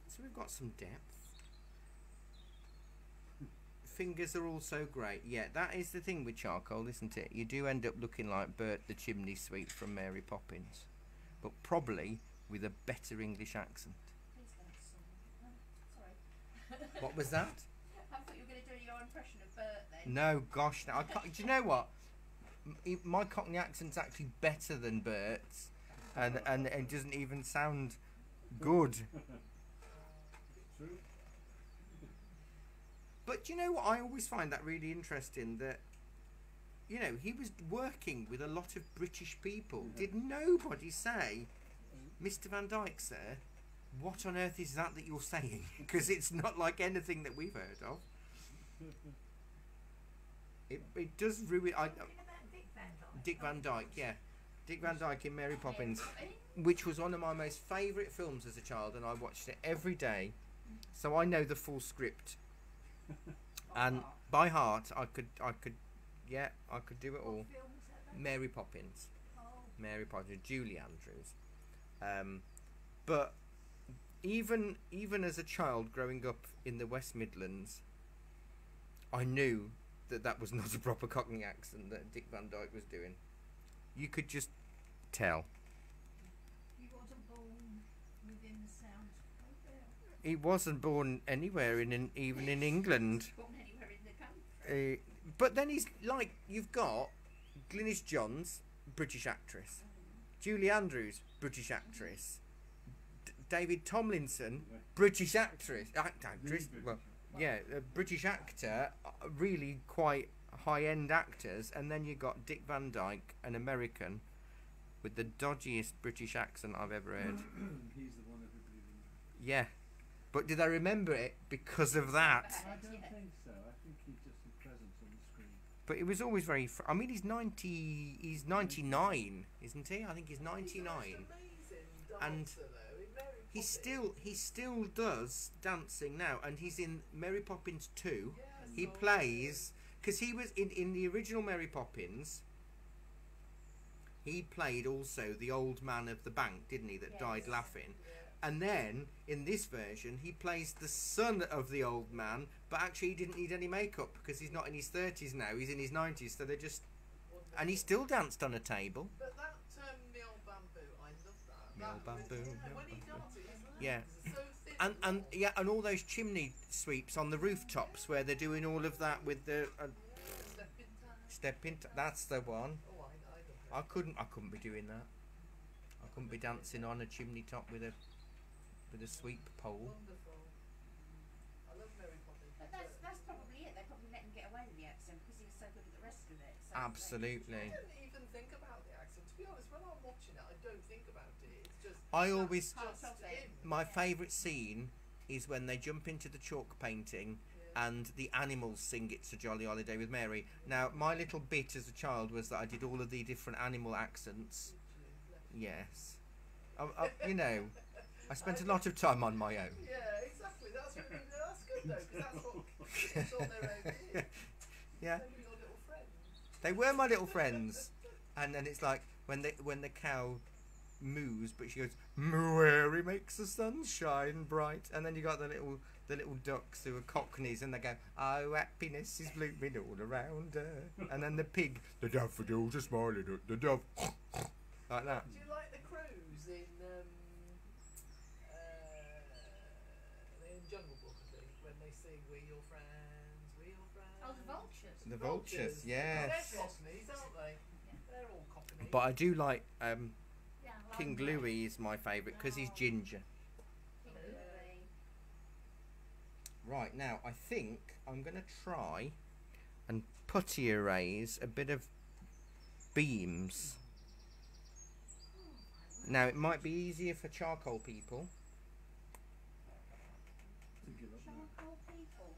So we've got some depth. Fingers are also great. Yeah, that is the thing with charcoal, isn't it? You do end up looking like Bert the Chimney Sweep from Mary Poppins, but probably with a better English accent. Please don't sing. Sorry. What was that? I thought you were going to do your impression of Bert then. No, gosh, no, I can't. Do you know what? My Cockney accent's actually better than Bert's, and it doesn't even sound good. True. But you know what? I always find that really interesting that, you know, he was working with a lot of British people. Yeah. Did nobody say, Mr. Van Dyke, sir, what on earth is that you're saying? Because it's not like anything that we've heard of. It does ruin. Talking about Dick Van Dyke. Dick Van Dyke, yeah. Dick Van Dyke in Mary Poppins, Yeah. which was one of my most favourite films as a child, and I watched it every day. So I know the full script. And by heart, I could do it all. What film was that then? Mary Poppins, Oh, Mary Poppins, Julie Andrews. But even as a child growing up in the West Midlands, I knew that was not a proper Cockney accent that Dick Van Dyke was doing. You could just tell. you wasn't born within the sounds. Oh, there. He wasn't born anywhere even in England. Born anywhere in the country. But then he's like, you've got Glynis Johns, British actress. Julie Andrews, British actress. David Tomlinson, British actress. Well, yeah, a British actor, really quite high-end actors. And then you got Dick Van Dyke, an American, with the dodgiest British accent I've ever heard. He's the one everybody remembers. Yeah. But did I remember it because of that? I don't think so. I think he's just a presence on the screen. But it was always very. I mean, he's 90. He's 99, isn't he? I think he's 99, and he still does dancing now, and he's in Mary Poppins 2. He plays because he was in the original Mary Poppins. He played also the old man of the bank, didn't he? That died laughing. And then, in this version, he plays the son of the old man, but actually he didn't need any makeup because he's not in his 30s now, he's in his 90s, so they just... And he still danced on a table. But that Miel Bamboo, I love that. Miel Bamboo, Miel When he Bamboo. dances, his Yeah. legs are so thin. And yeah, and all those chimney sweeps on the rooftops where they're doing all of that with the... Step in time. step into... That's the one. Oh, I love it. I couldn't be doing that. I couldn't be dancing on a chimney top with a sweep pole. Wonderful. I love Mary Poppins. But that's probably it. They probably let him get away with the accent because he was so good at the rest of it. So Absolutely. I don't even think about the accent. To be honest, when I'm watching it, I don't think about it. It's just. I always... Parts of it. My favourite scene is when they jump into the chalk painting and the animals sing It's a Jolly Holiday with Mary. Now, my little bit as a child was that I did all of the different animal accents. Yes. You know, I spent a lot of time on my own. Yeah, exactly. That's good though, because that's what kids on their own is. Yeah. They were your little friends. They were my little friends. And then it's like when the cow moos, but she goes, Mary makes the sun shine bright. And then you got the little ducks who are cockneys, and they go, oh, happiness is blooming all around her. And then the pig, the daffodils are smiling at the dove. Like that. Do you like the crows in Jungle Book? I think when they sing "We're your friends, we're your friends." Oh, the vultures. The vultures, yes. They're cockneys, aren't they? They're all cockneys. But I do like Yeah, I like King that. Louis is my favourite because he's ginger. King Louis. Right, now I think I'm going to try and putty erase a bit of beams. Now it might be easier for charcoal people. To give up now. Charcoal people.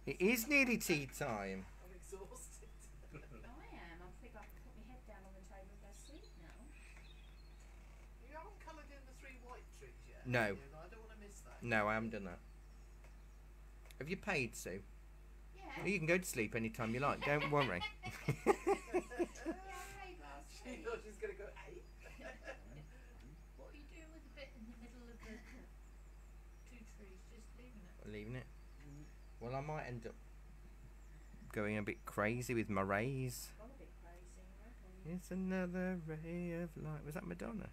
It is nearly tea time. I'm exhausted. I am. I think I can put my head down on the table and go sleep now. You haven't coloured in the 3 white trees yet. No. have you? I don't want to miss that. No, I haven't done that. Have you paid, Sue? Yeah. You can go to sleep anytime you like, don't worry. Yeah, I paid last She week. thought she was going to go 8. What are you doing with the bit in the middle of the 2 trees? Just leaving it? Leaving it. Well, I might end up going a bit crazy with my rays. Gone a bit crazy, I reckon. It's another ray of light. Was that Madonna?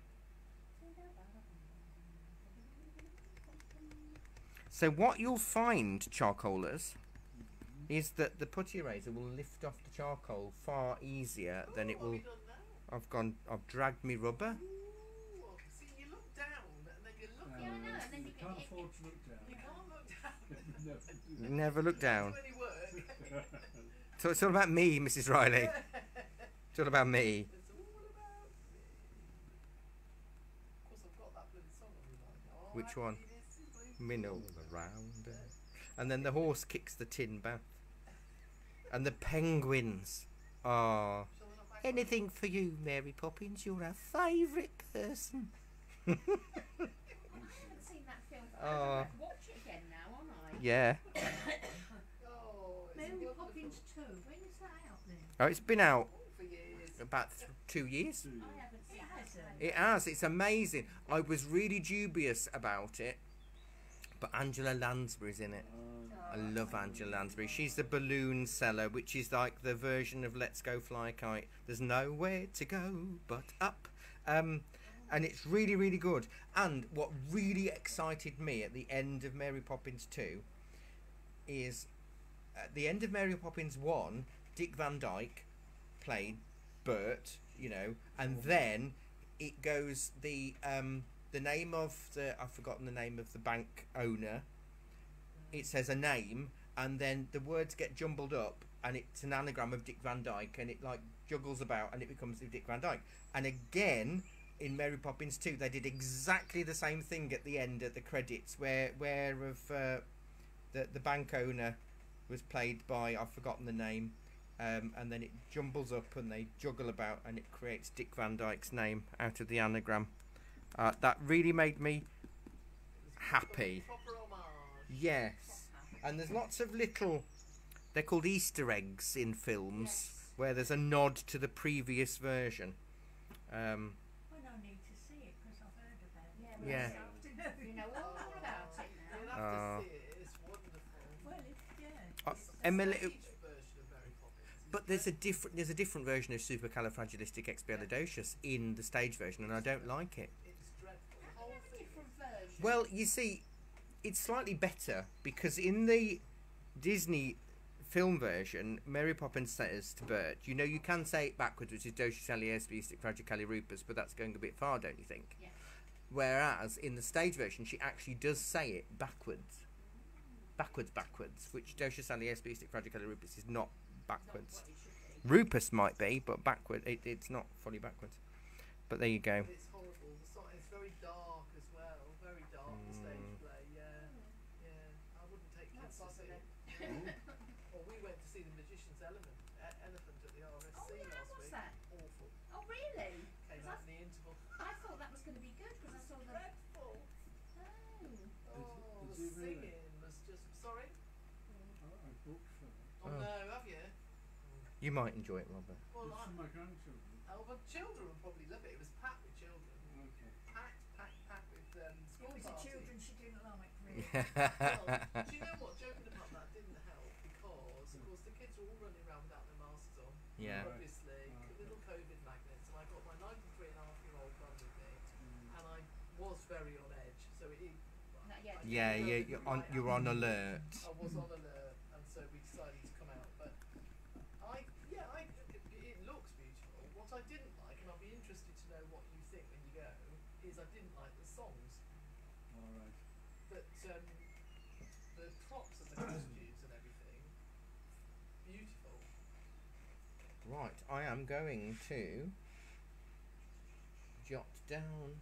So what you'll find, charcoalers, is that the putty eraser will lift off the charcoal far easier than it What will. have you done now? I've dragged me rubber. Ooh, see, you look down and then you look. Yeah, I know, and then You you can't get afford to look down. You can't look down. Never do that. Never look down. Do any work. So it's all about me, Mrs. Riley. It's all about me. It's all about me. Of course, I've got that bloody song on me mind. Oh, Which one? happiness is blooming Minnow all around her. And then the horse kicks the tin bath. And the penguins. Ah. Shall I not back Anything for you, Mary Poppins. You're our favourite person. I haven't seen that film. Oh. I'm going to watch it again now, aren't I? Yeah. on? Oh, it's Mary wonderful. Poppins 2, when is that out then? Oh, it's been out Oh, for years. about 2 years. 2 years. I haven't seen It hasn't. It has. It's amazing. I was really dubious about it, but Angela Lansbury's in it. I love Angela Lansbury. She's the balloon seller, which is like the version of Let's Go Fly a Kite. There's nowhere to go but up. and it's really, really good. And what really excited me at the end of Mary Poppins 2 is at the end of Mary Poppins 1, Dick Van Dyke played Bert, you know, and then it goes the name of the, I've forgotten the name of the bank owner. It says a name, and then the words get jumbled up, and it's an anagram of Dick Van Dyke, and it like juggles about, and it becomes Dick Van Dyke. And again, in Mary Poppins 2, they did exactly the same thing at the end, at the credits, where the bank owner was played by, I've forgotten the name, and then it jumbles up and they juggle about, and it creates Dick Van Dyke's name out of the anagram. That really made me happy. Proper homage. Yes, and there's lots of little, they're called Easter eggs in films, Yes. where there's a nod to the previous version. I don't need to see it because I've heard about it. Yeah, well, Yeah. this afternoon. You know all about it You'll now. have to see it. It's wonderful. Well, yeah. Emily, Stage version of Mary Poppins. but there's a different version of Supercalifragilisticexpialidocious in the stage version, and I don't like it. It's dreadful. The How whole do you have a thing. different version? Well, you see, it's slightly better because in the Disney film version, Mary Poppins says to Bert, you know, you can say it backwards, which is Doshi Sally Espistic Fragicalirupus, but that's going a bit far, don't you think? Yeah. Whereas in the stage version, she actually does say it backwards. Backwards, which Doshi Sally Espistic Fragicalirupus is not backwards. Not what it should be. Rupus might be, but backward, it's not fully backwards. But there you go. It's horrible. The song, it's very dark as well. Very dark the stage play. Yeah, yeah. I wouldn't take Not kids to see bothered it. Well, we went to see the Magician's Elephant at the RSC Oh, yeah, how last was week. that? Awful. Oh, really? Came 'Cause out in the interval. I thought that was going to be good because I saw the. Dreadful. Oh. Oh, did the you really? singing was just. Sorry. I booked for that. Oh, Oh. no, have you? You might enjoy it, Robert. Well, It's for my grandchildren. well, children would probably love it. It was packed with children. Okay. Packed with It school was the parties. children she didn't like, really. Well, do you know what? Joking apart, that didn't help because, of course, the kids were all running around without their masks on. Yeah. Obviously, Okay. little COVID magnets, and I got my 93.5-year-old mum with me, and I was very on edge. So it. No, yeah. Yeah, you're on alert. I was on alert, and so we decided to come out. But it looks beautiful. What I didn't like, and I'll be interested to know what you think when you go, is I didn't like the songs. All right. But the props and the costumes and everything, beautiful. Right, I am going to jot down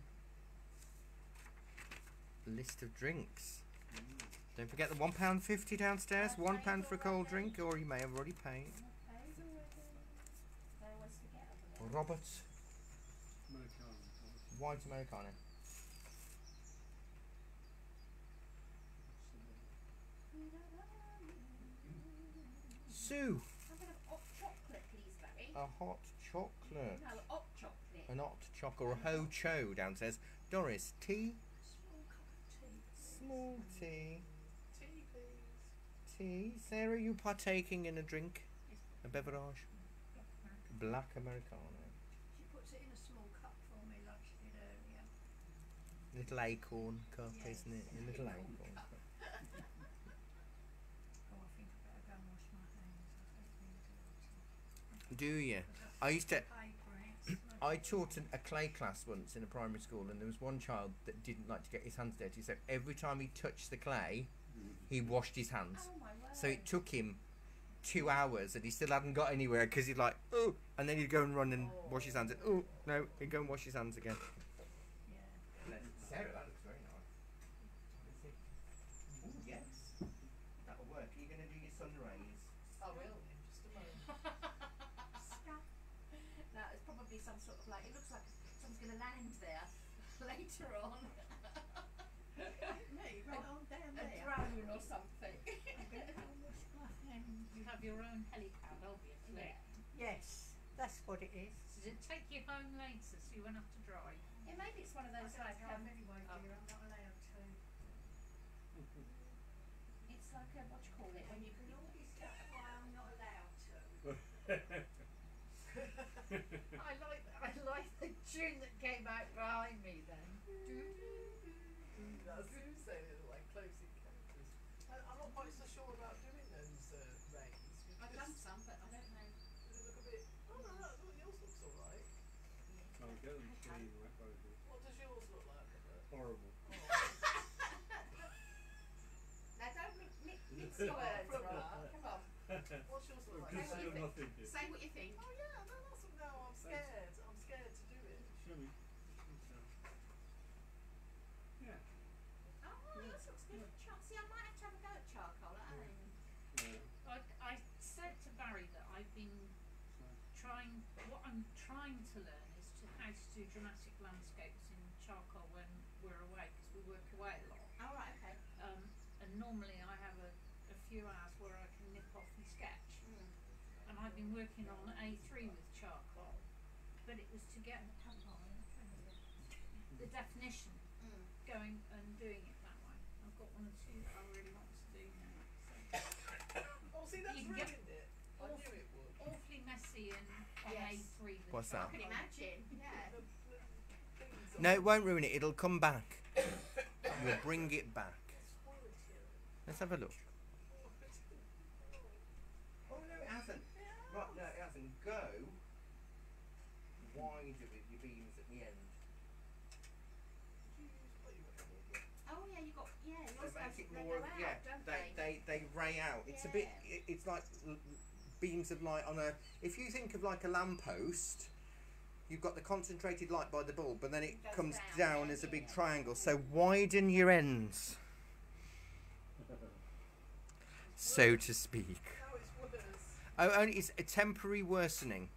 the list of drinks. Don't forget the £1.50 downstairs, £1 for a cold drink, or you may have already paid. I always forget of them. Robert, Americano. please. white Americano. Sue, I'm going to have hot chocolate, please, Barry. a hot chocolate. No, hot chocolate. An hot choc or a ho cho downstairs. Doris, tea? Small cup of tea. Small tea. Tea, please. Tea. Sarah, you partaking in a drink? A beverage? Black Americano. She puts it in a small cup for me like she did earlier. Little acorn cup, Yes. isn't it? A little acorn cup. Oh, I think I better go and wash my hands. I hate being dirty. Do you? Because I used to. paper and it's I taught a clay class once in a primary school, and there was one child that didn't like to get his hands dirty. So every time he touched the clay, he washed his hands. Oh, my word. So it took him 2 hours, and he still hadn't got anywhere because he'd like, oh, and then he'd go and run and wash his hands. And oh no, he'd go and wash his hands again. yeah. Sarah, that looks very nice. Oh yes, that'll work. Are you going to do your sun rays? I will in just a moment. No, it's probably some sort of like, it looks like someone's going to land there later on. Me, right on down A there. drone or something. I'm going to go and wash my hands. You have your own helipad, obviously. Yes, that's what it is. So did it take you home later so you won't have to drive? Yeah, maybe it's one of I those don't like, drive anyway, oh. dear. I'm not allowed to. it's like a, what do you call it, when you You can always tell why I'm not allowed to. I like the tune that came out behind me then. That's you saying it like close encounters. I'm not quite so sure about doing those rays. I've done some, but I don't know. Does it look a bit? Oh no, yours looks alright. Can't get them clean like roses. What does yours look like? Horrible. Now don't mix your words, right? Come on. What's yours look like? Because Say you're what you nothing. Say what you think. Oh yeah, no, that's no. I'm scared. I'm scared to do it. Show me. Yeah. Oh, this looks good. See, I might have to have a go at charcoal at home. Yeah. I said to Barry that I've been what I'm trying to learn is how to do dramatic landscapes in charcoal when we're away, because we work away a lot. Oh, right, okay. And normally I have a few hours where I can nip off and sketch. And I've been working on A3 with charcoal, but it was to get the definition going and doing it that way. I've got one or two that I really want to do now. So. Oh, see, that's You can get ruined it. I knew it would. Awfully messy on Yes. A3 with What's that? I can imagine. Yeah. The things No, it won't ruin it. It'll come back. We'll bring it back. Let's have a look. Oh no, it hasn't. Right, no, it hasn't. Go wider with your beams at the end. Oh, yeah, you got, yours To goes, make it they more, go out, yeah, don't they? they ray out. It's a bit. It's like beams of light on a. If you think of like a lamppost, you've got the concentrated light by the bulb, but then it Goes comes down, down yeah, as a big yeah. triangle. So widen your ends, so to speak. Now it's worse. Oh, only it's a temporary worsening.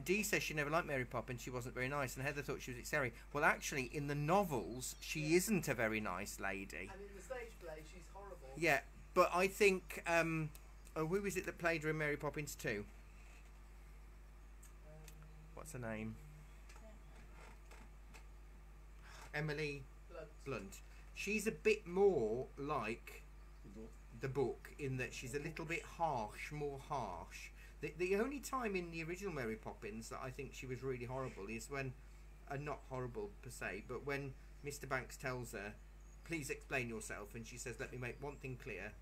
Dee says she never liked Mary Poppins. She wasn't very nice, and Heather thought she was scary. Well, actually, in the novels, she isn't a very nice lady. And in the stage play, she's horrible. Yeah, but I think who was it that played her in Mary Poppins 2? What's her name? Emily Blood. Blunt. She's a bit more like the book in that she's a little bit harsh, more harsh. The only time in the original Mary Poppins that I think she was really horrible is when, not horrible per se, but when Mr. Banks tells her, please explain yourself, and she says, let me make one thing clear,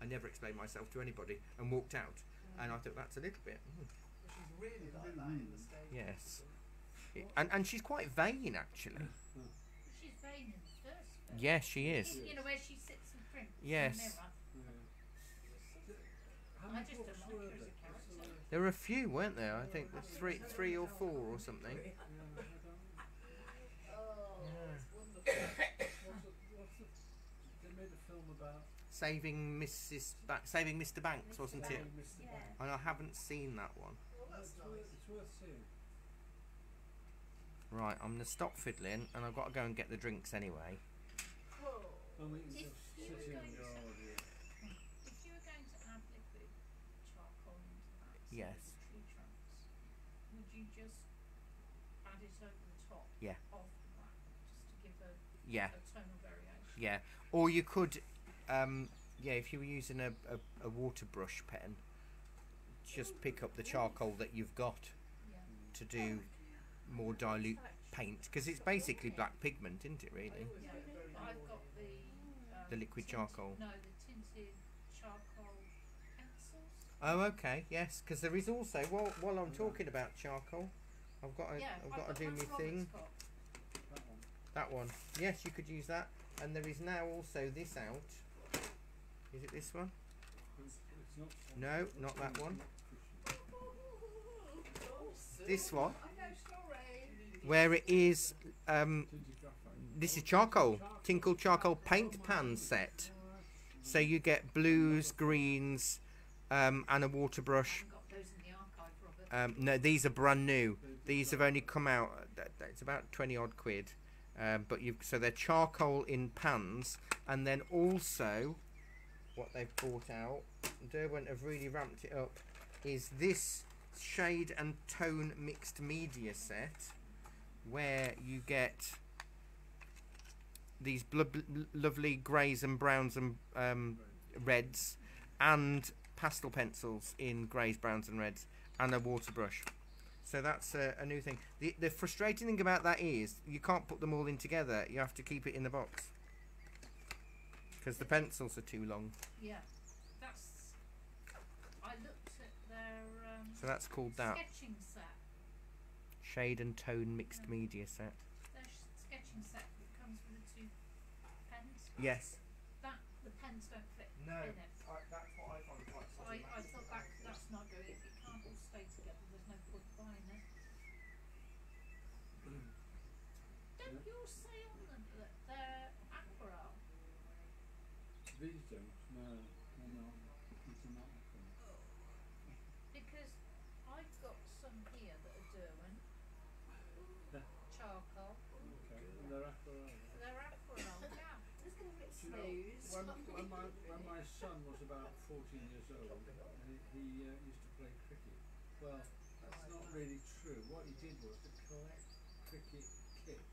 I never explain myself to anybody, and walked out. And I thought that's a little bit. But she's really like that in the stage. Yes. And she's quite vain, actually. She's vain in the first bit. Yes, she is. You know, where she sits and prints Yes. in the mirror. How I many just books don't were like her as there? a character. There were a few, weren't there? I think there's three or four or something. Oh, Yeah. it's wonderful. They made a film about Saving Mr. Banks, wasn't it? Mr. Yeah. Banks. And I haven't seen that one. Well, that's nice. It's worth seeing. Right, I'm gonna stop fiddling, and I've got to go and get the drinks anyway. Whoa. And we can If just you were sit in going the to- garden. If you were going to add liquid charcoal into that, so Yes. with the tree trunks, would you just add it over the top Yeah. of the black, just to give Yeah, a tonal variation? yeah. Or you could, yeah, if you were using a water brush pen, just pick up the charcoal that you've got Yeah. to do more dilute paint, because it's basically black pigment, isn't it? Really, Yeah, but I've got the liquid charcoal. No, the tinted charcoal pencils. Oh, okay, yes, because there is also while I'm talking about charcoal, I've got to Yeah, I've got to do my that's thing. Robert's got. That one. That one, yes, you could use that, and there is now also this out. Is it this one? It's not. No, not that one. Oh, This one, I know, sorry. where it is. Tinted graphite. This is charcoal, Tinkle charcoal paint pan set. So you get blues, greens, and a water I brush. haven't got those in the archive, Robert. No, these are brand new. These have only come out. It's about 20 odd quid. But so they're charcoal in pans, and then also what they've brought out, Derwent have really ramped it up, is this shade and tone mixed media set, where you get these lovely greys and browns and reds, and pastel pencils in greys, browns and reds, and a water brush. So that's a new thing. The frustrating thing about that is you can't put them all in together. You have to keep it in the box because the pencils are too long. Yeah, that's. I looked at their So that's called that sketching set. shade and tone mixed media set. Their sketching set that comes with the 2 pens. Yes. That the pens don't fit No, in it. that's what I find quite So I thought that's not good. If it can't all stay together, there's no point buying it. Don't yours say on them that they're aquarelle? These don't. No, they're not. These are not aquarelle. Because I've got some here that are Derwent charcoal. Okay, and they're aquarelle. They're aquarelle, yeah. It's going to be Do you know, smooth. when my son was about 14 years old, he used to play cricket. Well, that's not really true. What he did was to collect cricket kits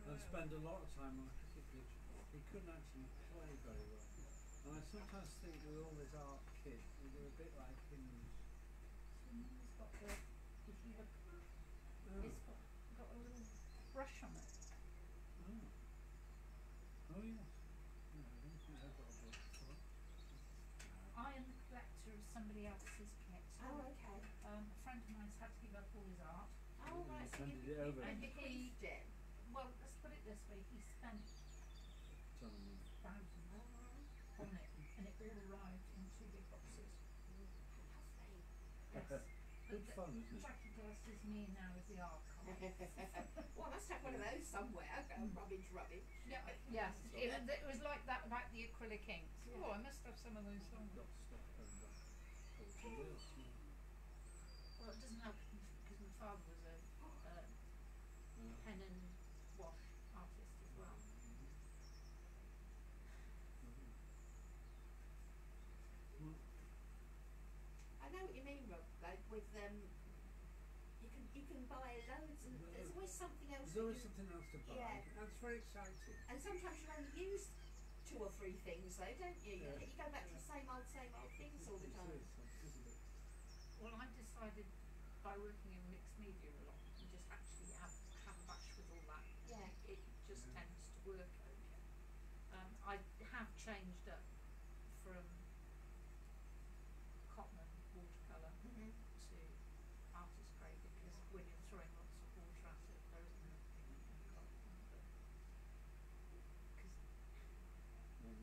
and spend a lot of time on a cricket pitch. He couldn't actually play very well. And I sometimes think with all this art kit, they're a bit like hymns. It's got the, if you look, it's got a little brush on it. Oh yes. Yeah, I don't think I've got a book for it. I am the collector of somebody else's kit. Oh, okay. A friend of mine's had to give up all his art. Oh, right. So Handed you it over. And bequeathed it. Well, let's put it this way, he spent Ton of money. thousands on it, and it all arrived in 2 big boxes. Lovely. Yes. Good fun, isn't it? Jackie Glass is me now as the archive. Well, I must have one of those somewhere. Rubbish. Yeah, yes, it was like that about the acrylic inks. Oh, I must have some of those somewhere. Got stuff going back. Well, it doesn't help because my father was a pen and wash artist as well. I know what you mean, Rob. Like with you can buy loads, and there's always something else. There's always something else to buy. Yeah. That's very exciting. And sometimes you only use 2 or 3 things, though, don't you? Yeah. You go back to the same old things all the time. Well, I decided by working in mixed media a lot and just actually have a bash with all that. Yeah. It just tends to work okay. I have changed up from cotton and watercolour Mm-hmm. to artist grey because when you're throwing lots of water at it, there isn't anything in cotton.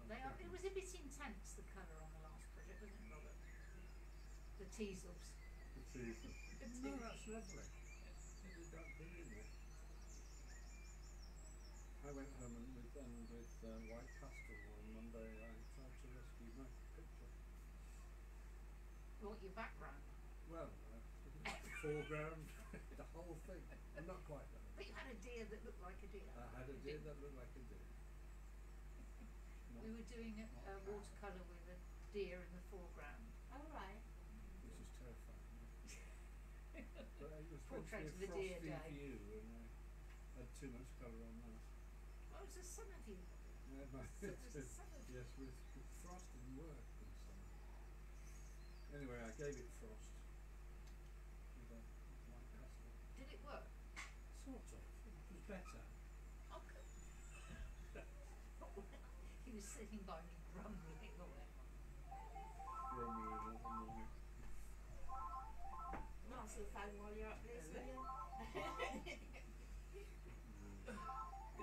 Because it was a bit intense, the colour on the last project, wasn't it, Robert? The teasels. No, that's lovely. You did that brilliantly. I went home and with white pastel on Monday. I tried to rescue my picture. What, your background? Well, the foreground, the whole thing. I'm not quite done. But you had a deer that looked like a deer. I had a deer that looked like a deer. We were doing a watercolour with a deer in the foreground. All right. Which is terrifying. But it was Portrait supposed to of be the a deer frosty day. view and I had too much colour on that. Oh, it was a summer view. Yeah, It was a summer view. yes, with frost didn't work in summer. Anyway, I gave it frost with a white pastel. Did it work? Sort of. It was better. Okay. He was sitting by me grumbling away. Grumbling all the morning. Answer the phone while you're up, Liz, will you? Good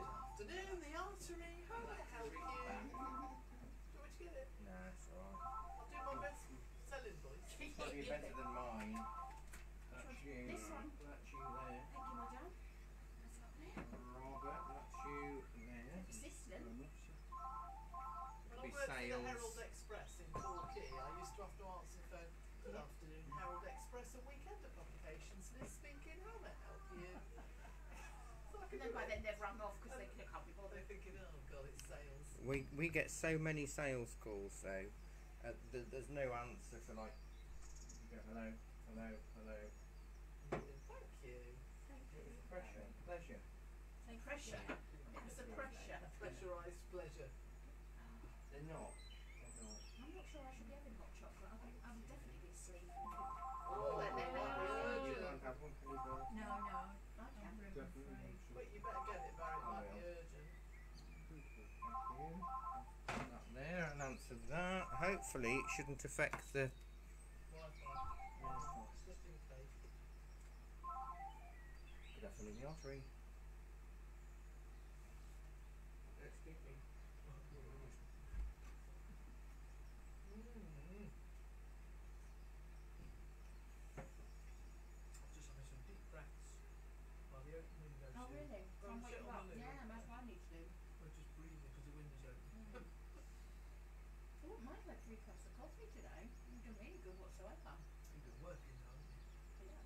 afternoon, the artery. How may I help you? Do you want me to get it? No, it's alright. I'll do my best selling voice. It's got to be better than mine. That's you. This one? That's you there. Thank you, my darling. That's lovely. Robert, that's you there. Persistent. Very much so. When I Be worked for the sales. Herald Express in Torquay, I used to have to answer the phone. Good afternoon, Herald Express and Weekender Publications. Liz speaking. How may I help you? So I And can then do by it. then they've run off because they can't be bothered. They're thinking, oh god, it's sales. We get so many sales calls, so there's no answer for like. You go, hello, hello, hello. Thank you. Pressure, pleasure. Say pressure. It's a pressure. Pressurised pleasure. They're not. They're not. I'm not sure I should be having hot chocolate. I would definitely be asleep. Oh, But then might be I urgent. can't have one, can you, Bill? No, no, can. I'm gluten Definitely free. not But sure. you better get it, Barry. It I might be will. urgent. Good, good. Thank you. Put that there and answer that. Hopefully it shouldn't affect the Wi-Fi. Wi-Fi. Just in case. Good afternoon, the artery. Excuse me. Mm. Just having some deep breaths by the open window. Oh, Sue. really? Go Try and and wake sit you on up. the loo. Yeah, that's what I need to do. We're just breathing because the window's open. Oh, mine's had 3 cups of coffee today. You've done really good whatsoever. You've been working now, haven't you? Yeah.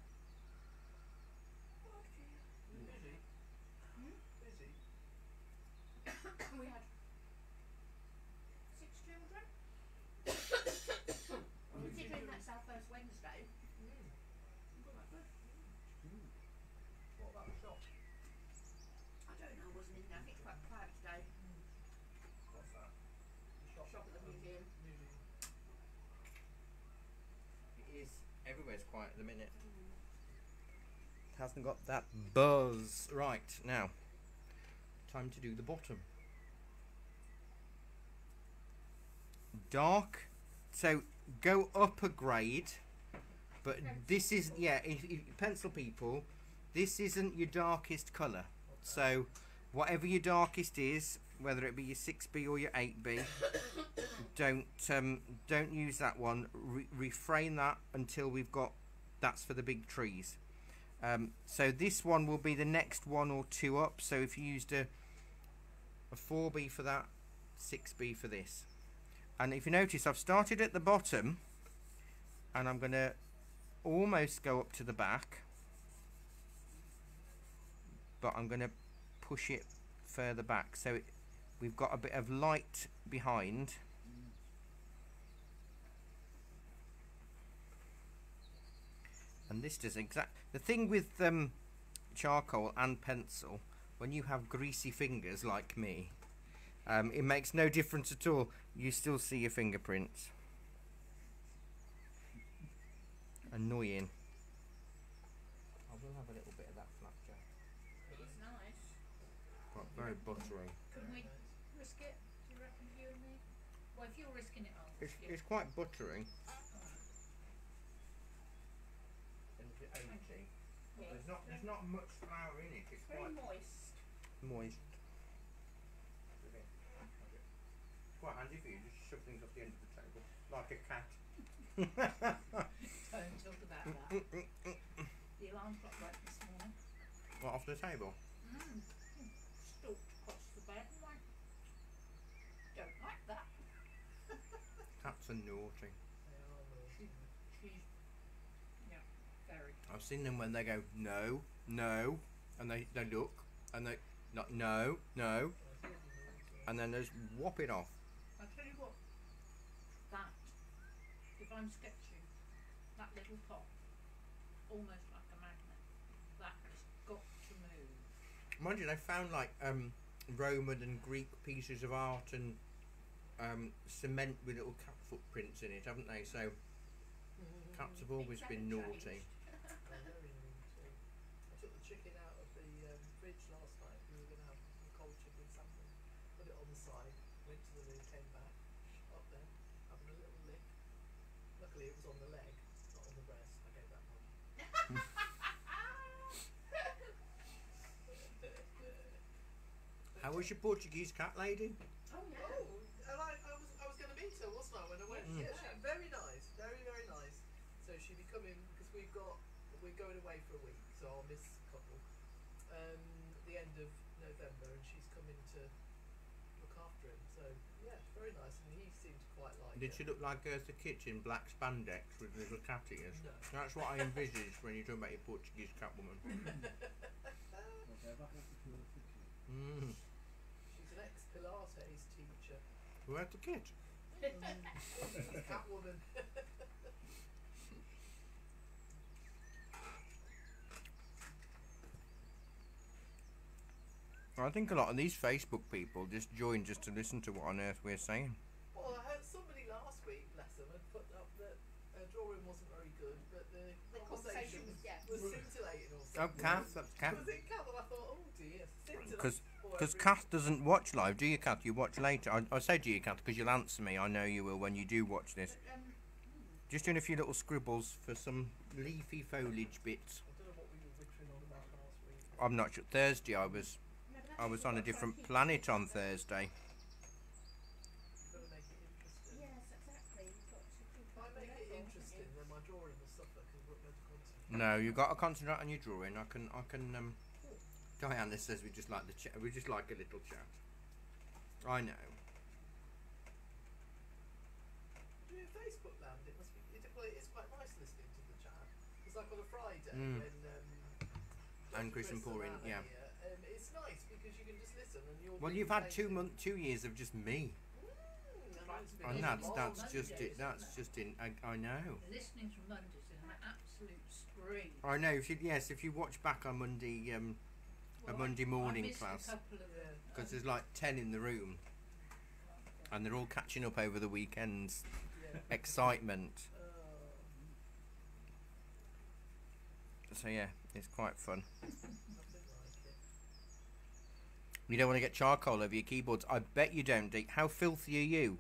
Oh dear. You busy? Hmm? Busy? We had 6 children. Considering that's our first Wednesday. Mm. Quite good. What about the shop? I don't know, I wasn't in there. I think it's quite quiet today. What's that? The shop. Shop at the museum. Museum. It is. Everywhere's quiet at the minute. It hasn't got that buzz. Right, now. Time to do the bottom. Dark. So go up a grade. But this is, yeah, if pencil people, this isn't your darkest colour. So whatever your darkest is, whether it be your 6B or your 8B, don't use that one. Refrain that until we've got, that's for the big trees. So this one will be the next 1 or 2 up. So if you used a 4B for that, 6B for this. And if you notice, I've started at the bottom and I'm going to almost go up to the back, but I'm going to push it further back so we've got a bit of light behind. And this does the thing with charcoal and pencil, when you have greasy fingers like me, it makes no difference at all. You still see your fingerprints. Annoying. I will have a little bit of that flapjack. It's nice. Quite very buttery. Can we risk it? Do you reckon, you and me? Well, if you're risking it, I'll risk it. It's quite buttery. And oaty. Yeah. There's not much flour in it. It's Very quite moist. moist. Quite handy for you, just shove things off the end of the table like a cat. Don't talk about that. The alarm clock went this morning. What, off the table? Stalked across the bed and went, don't like that. Cats are naughty. They are naughty. She's, yeah, very. I've seen them when they go no, no, and they look and they not no, no, and then they just whop it off. I tell you what, that, if I'm sketching, that little pot, almost like a magnet, that has got to move. Mind you, they found like Roman and Greek pieces of art and cement with little cat footprints in it, haven't they? So cats have always been naughty. They're very naughty. I took the chicken out of the fridge last night. We were going to have some cold chicken something. Put it on the side. Went to the loo, came back. Up there, having a little lick. Luckily it was on the leg, not on the breast. I gave that one. How was your Portuguese cat lady? Oh, yeah. Oh, and I was going to meet her, wasn't I? When I went, yeah, she's very nice, very very nice. So she'll be coming because we're going away for a week, so I'll miss a couple. The end of November, and she's coming to look after him. So yeah, very nice, and he seemed to quite like Did it. she look like Eartha Kitt in black spandex with little cat ears? No. That's what I envisaged when you talk about your Portuguese cat woman. Whatever happened to the cookie? She's an ex-Pilates teacher. Eartha Kitt. Cat woman. I think a lot of these Facebook people just join just to listen to what on earth we're saying. Well, I heard somebody last week, wasn't very good, but the conversation conversation was, yeah. was scintillating or Oh, something. Kath, that's Kath. Was it Kath? And I thought, oh dear, Because scintillating. Kath doesn't watch live, do you, Kath? You watch later. I say do you, Kath, because you'll answer me. I know you will when you do watch this. Just doing a few little scribbles for some leafy foliage bits. I don't know what we were wittering on about last week. I'm not sure. Thursday, I was on a different planet on Thursday. You've got to make it interesting. Yes, exactly. You've got to keep If I up make the it level, interesting, then my drawing will suffer because I've got no concentrate. No, you've got to concentrate on your drawing. I can. Diana says we just like the chat. We just like a little chat. I know. Do you know Facebook land? It must be. Well, it is quite nice listening to the chat. It's like on a Friday Mm. when. And Chris and Pauline, Anna yeah. here, it's nice because you can just listen and you're. Well, you've had 2 years of just me, and Listening that's from just Mondays, it. That's isn't just in. I know. Listening from Mondays is an absolute spree. I know. If you watch back on Monday, Well, Monday morning I missed class. a couple of them. because there's like 10 in the room, and they're all catching up over the weekend's excitement. So yeah, it's quite fun. You don't want to get charcoal over your keyboards. I bet you don't, Dee. How filthy are you?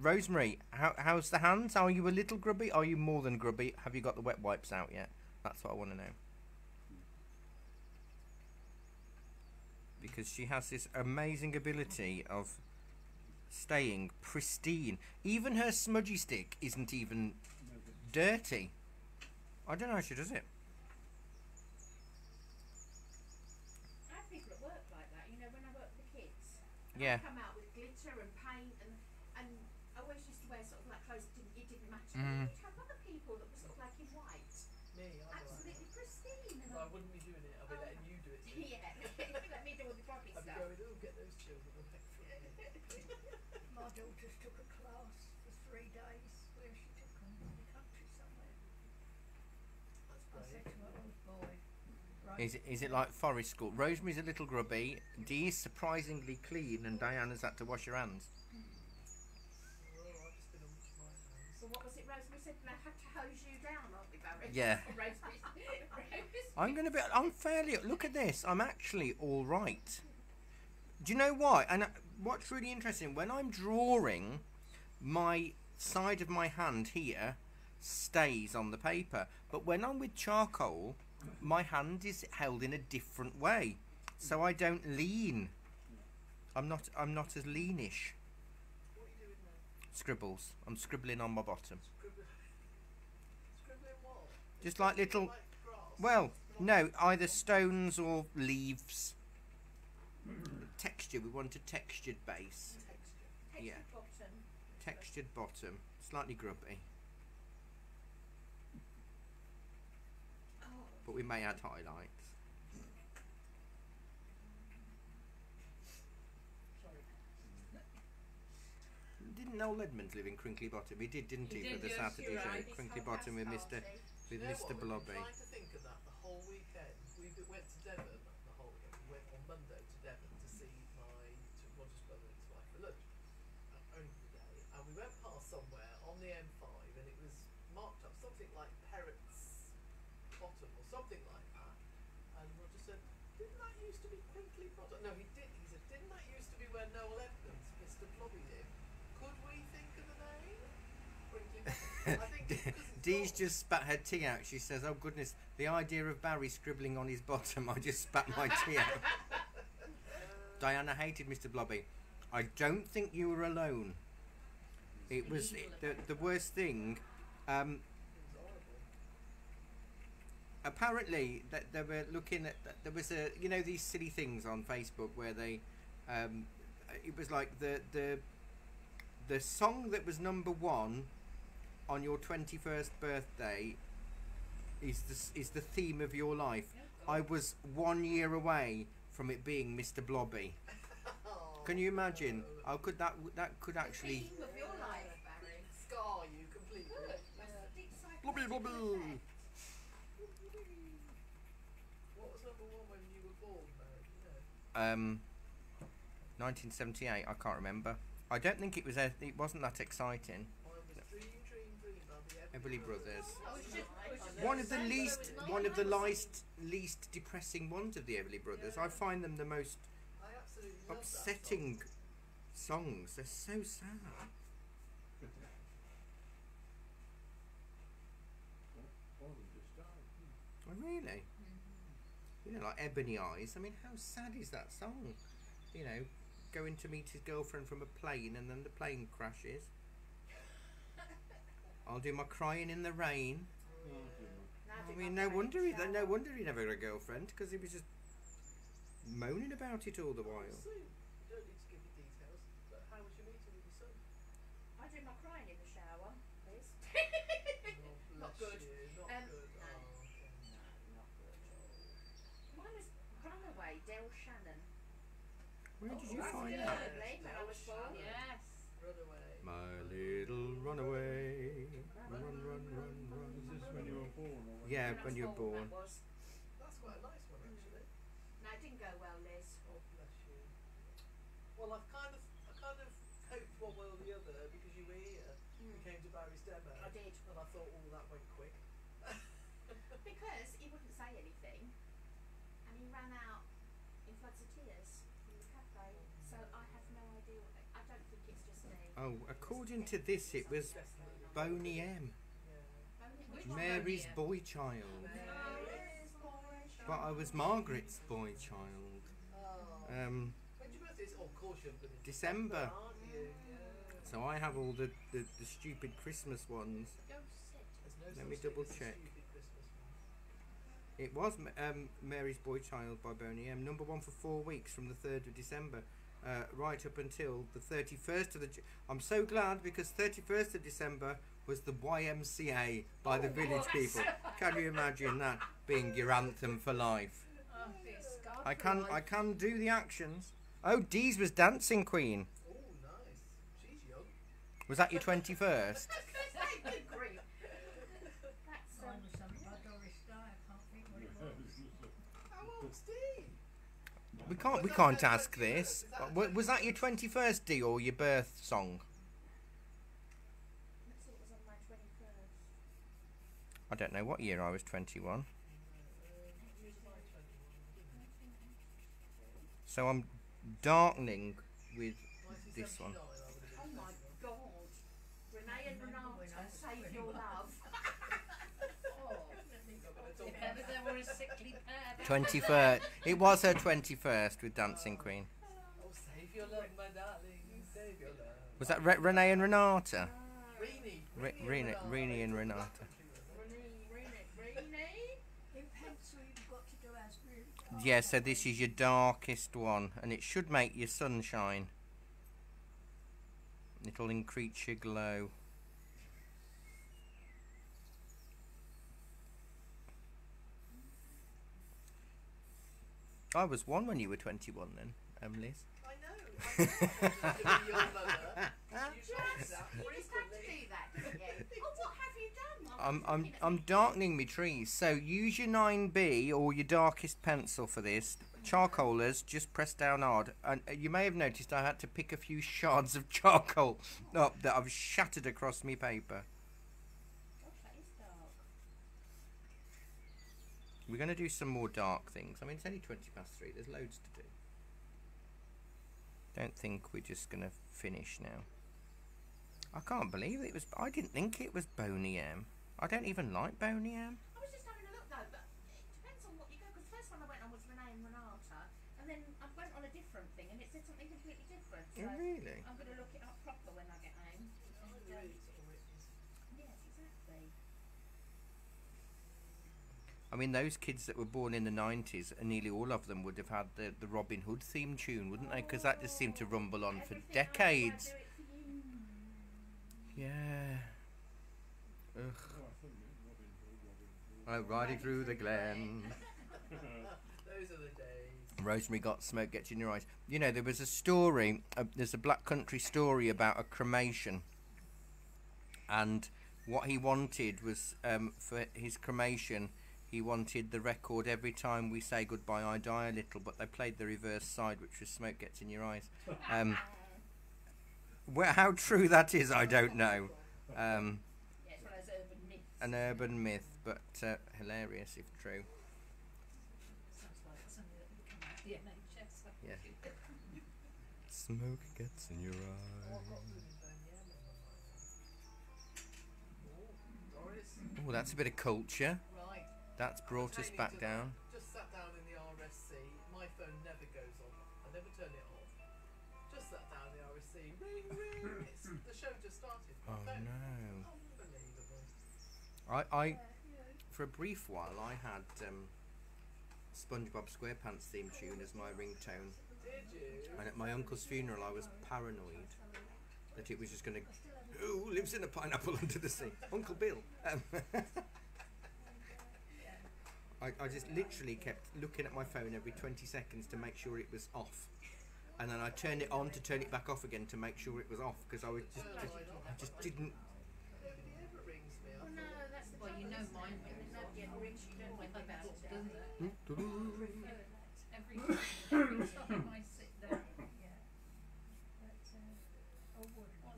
Rosemary, how's the hands? Are you a little grubby? Are you more than grubby? Have you got the wet wipes out yet? That's what I want to know. Because she has this amazing ability of staying pristine. Even her smudgy stick isn't even dirty. I don't know how she does it. I have people at work like that. You know, when I work with the kids, Yeah. I come out with glitter and paint, and I always used to wear sort of like clothes that didn't match. Mm. You'd have other people that were sort of like in white, Me, I don't absolutely pristine. And I wouldn't be doing it. I'd be letting you do it. Too. yeah, let me do all the grubby I'd be stuff. going, oh, get those children away from me. My daughter's took a class for 3 days where she took them in the country somewhere. That's I said great. to her, oh boy. Right. Is it like forest school? Rosemary's a little grubby. Dee is surprisingly clean, and Diana's had to wash her hands. Oh, I've just been on my hands. So what was it Rosemary said? I had to hose you down, aren't we, Barry? Yeah. Rosemary. I'm gonna be. I'm fairly. Look at this. I'm actually all right. Do you know why? And what's really interesting, when I'm drawing, my side of my hand here stays on the paper, but when I'm with charcoal, my hand is held in a different way, so I don't lean. I'm not as leanish. What are you doing now? Scribbles. I'm scribbling on my bottom. Scribbling what? Just like little. Like grass? Well, no, either stones or leaves. Texture. We want a textured base. Texture. Yeah. Bottom. Textured bottom. Slightly grubby. Oh, But we may add highlights. Sorry. Didn't Noel Edmonds live in Crinkly Bottom? He did, didn't he? He For did, the yes, Saturday you're show. right. Crinkly Bottom with Mr. You know what? Mr. We've Blobby. been trying to think of that the whole weekend. We went to Devon the whole weekend. We went on Monday to Devon to see Roger's brother and his wife for lunch. Only for the day. And we went past somewhere on the M5 and it was marked up something like Perrott's Bottom or something like that. And Roger said, didn't that used to be Crinkly Bottom? No, he did. He said, didn't that used to be where Noel Edmonds, Mr. Blobby lived? Could we think of the name? Crinkly Bottom. I think it's 'cause it's Dee's not. just spat her tea out. She says, "Oh goodness, the idea of Barry scribbling on his bottom. I just spat my tea out." Diana hated Mr. Blobby. I don't think you were alone. It was the worst thing. Apparently, that they were looking at. There was these silly things on Facebook where they. It was like the song that was #1 on your 21st birthday is the theme of your life. I was 1 year away from it being Mr. Blobby. Can you imagine? How could that could actually theme of your life, Barry. Scar you completely. Good. That's a big Blobby psychological blobby. effect. What was #1 when you were born, Barry? You know. 1978. I can't remember. I don't think it was. It wasn't that exciting. Mine was Dream, Dream, Dream by the Everly Brothers. I was just One of the saying, least, so one of the nice. least depressing ones of the Everly Brothers. I find them the most I absolutely love that song. upsetting songs. They're so sad. One of them just died. Oh, really? You know, like Ebony Eyes. I mean, how sad is that song? You know, going to meet his girlfriend from a plane and then the plane crashes. I'll do my crying in the rain. I mean, no wonder he never had a girlfriend, because he was just moaning about it all the while. Soon. You don't need to give me details, but how was your meeting with your son? I do my crying in the shower, Liz. Oh, Not bless good. you, not Um, good. no. Oh, okay. No, not good at all. Mine was Runaway, Del Shannon. Where did you that's find good. that? Lovely, when I was born. Yes. Run away. My little runaway, run, run, run, run, Is run. this when you were born? Or when Yeah, When I when was you were born. That was. That's quite a nice one, actually. No, it didn't go well, Liz. Oh, bless you. Well, I kind of hoped one way or the other because you were here. You came to Barry's demo. I did. And I thought, oh, that went quick. Because he wouldn't say anything, and he ran out in floods of tears from the cafe. So I have no idea what I don't think it's just me. Oh, according to this, it was Boney M, Yeah. Which Mary's one? boy child. But I was Margaret's boy child. Oh. Um, When's your birthday? Oh, of course you're going to December. aren't you? Yeah. So I have all the stupid Christmas ones. Go sit. There's no Let me such thing double as a check. stupid Christmas one. It was Mary's Boy Child by Boney M. Number 1 for 4 weeks from the 3rd of December. Right up until the 31st of the... I'm so glad, because 31st of December was the YMCA by the village people. Can you imagine that being your anthem for life? I can do the actions. Oh, Dee's was Dancing Queen. Oh, nice. She's young. Was that your 21st? That's Mine was something by Doris Day. I can't think what it was. How old's Dee? We can't ask this. Was that your 21st, Dee, or your birth song? That's what was on my 21st. I don't know what year I was 21. So I'm darkening with this one. Oh my God. Renee and Renata, save your love. Oh. If ever there were a sickly pair. 21st. It was her 21st with Dancing Queen. Oh, save your love, my darling. Save your love. Was that Renee and Renata? Rini and Renata. In pencil, you've got to do as really dark. Yeah, so this is your darkest one, and it should make your sunshine. It'll increase your glow. I was 1 when you were 21 then, Liz. I know. I know. Your mother. You told me that You just had to frequently. do that, didn't you? Oh, what have you done? I'm darkening my trees, so use your 9B or your darkest pencil for this. Charcoalers, just press down hard, and you may have noticed I had to pick a few shards of charcoal up that I've shattered across my paper. Gosh, that is dark. We're going to do some more dark things. I mean, it's only 3:20. There's loads to do. Don't think we're just going to finish now. I can't believe it was... I didn't think it was Boney M. I don't even like Boney M. I was just having a look though, but it depends on what you go. Because the first one I went on was Renee and Renata, and then I went on a different thing, and it said something completely different. So Really? I'm going to look it up proper when I get home. And, Really sort of written. yes, exactly. I mean, those kids that were born in the 90s, nearly all of them would have had the Robin Hood theme tune, wouldn't they? Because that just seemed to rumble on for Everything decades. I do it for you. Yeah. Ugh. Oh, I thought you meant Robin Hood. Oh, riding through the glen. Those are the days. Rosemary got smoke gets in your eyes. You know, there was a story, there's a Black Country story about a cremation. And what he wanted was, for his cremation, he wanted the record Every Time We Say Goodbye I Die a Little, but they played the reverse side, which was Smoke Gets in Your Eyes. How true that is, I don't know. Yeah, it's one of those urban an urban myth, but hilarious if true. Sounds like something that would come out of the NHS. Yeah. Smoke gets in your Oh, eye. I've got blooming bone yam in my mouth. Oh, Doris. Oh, that's a bit of culture. Right. That's brought us Pertaining back to down. that, just sat down in the RSC. My phone never goes off. I never turn it off. Just sat down in the RSC. Ring, ring. It's, the show just started. My Oh phone. no. Unbelievable. I for a brief while I had SpongeBob SquarePants theme tune as my ringtone, Did you? and at my uncle's funeral I was paranoid that it was just going to. Who lives in a pineapple under the sea? Uncle Bill. I just literally kept looking at my phone every 20 seconds to make sure it was off, and then I turned it on to turn it back off again to make sure it was off, because I just didn't. Nobody ever rings me. I Well, no, that's the Well, you know trouble, mine isn't it? rings Nobody ever rings you, don't think about it. doesn't it? Hmm? Every time I sit down.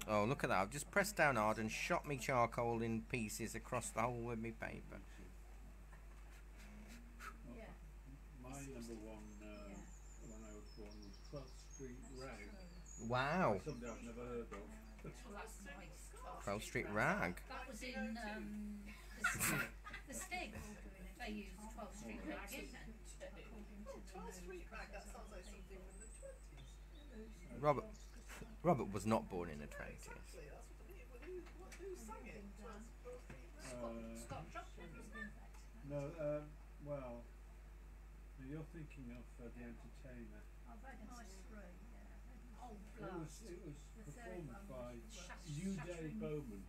Oh, look at that! I've just pressed down hard and shot me charcoal in pieces across the whole of my paper. My number one when I was born was 12th Street Rag. Wow, Something I've never heard of. Well, that's nice. 12th Street Rag. That was in the Stig. They used 12th Street Rag in it. 12th Street Rag, that sounds like something from the 20s. Robert was not born in the 20s. Exactly, that's what I mean. Who sang it? 12th Street Rag? Scott Joplin. No, well, you're thinking of The Entertainer. I've had nice three, yeah. Oh, It blast. was The third performed one by was U. Day Shattering. Bowman.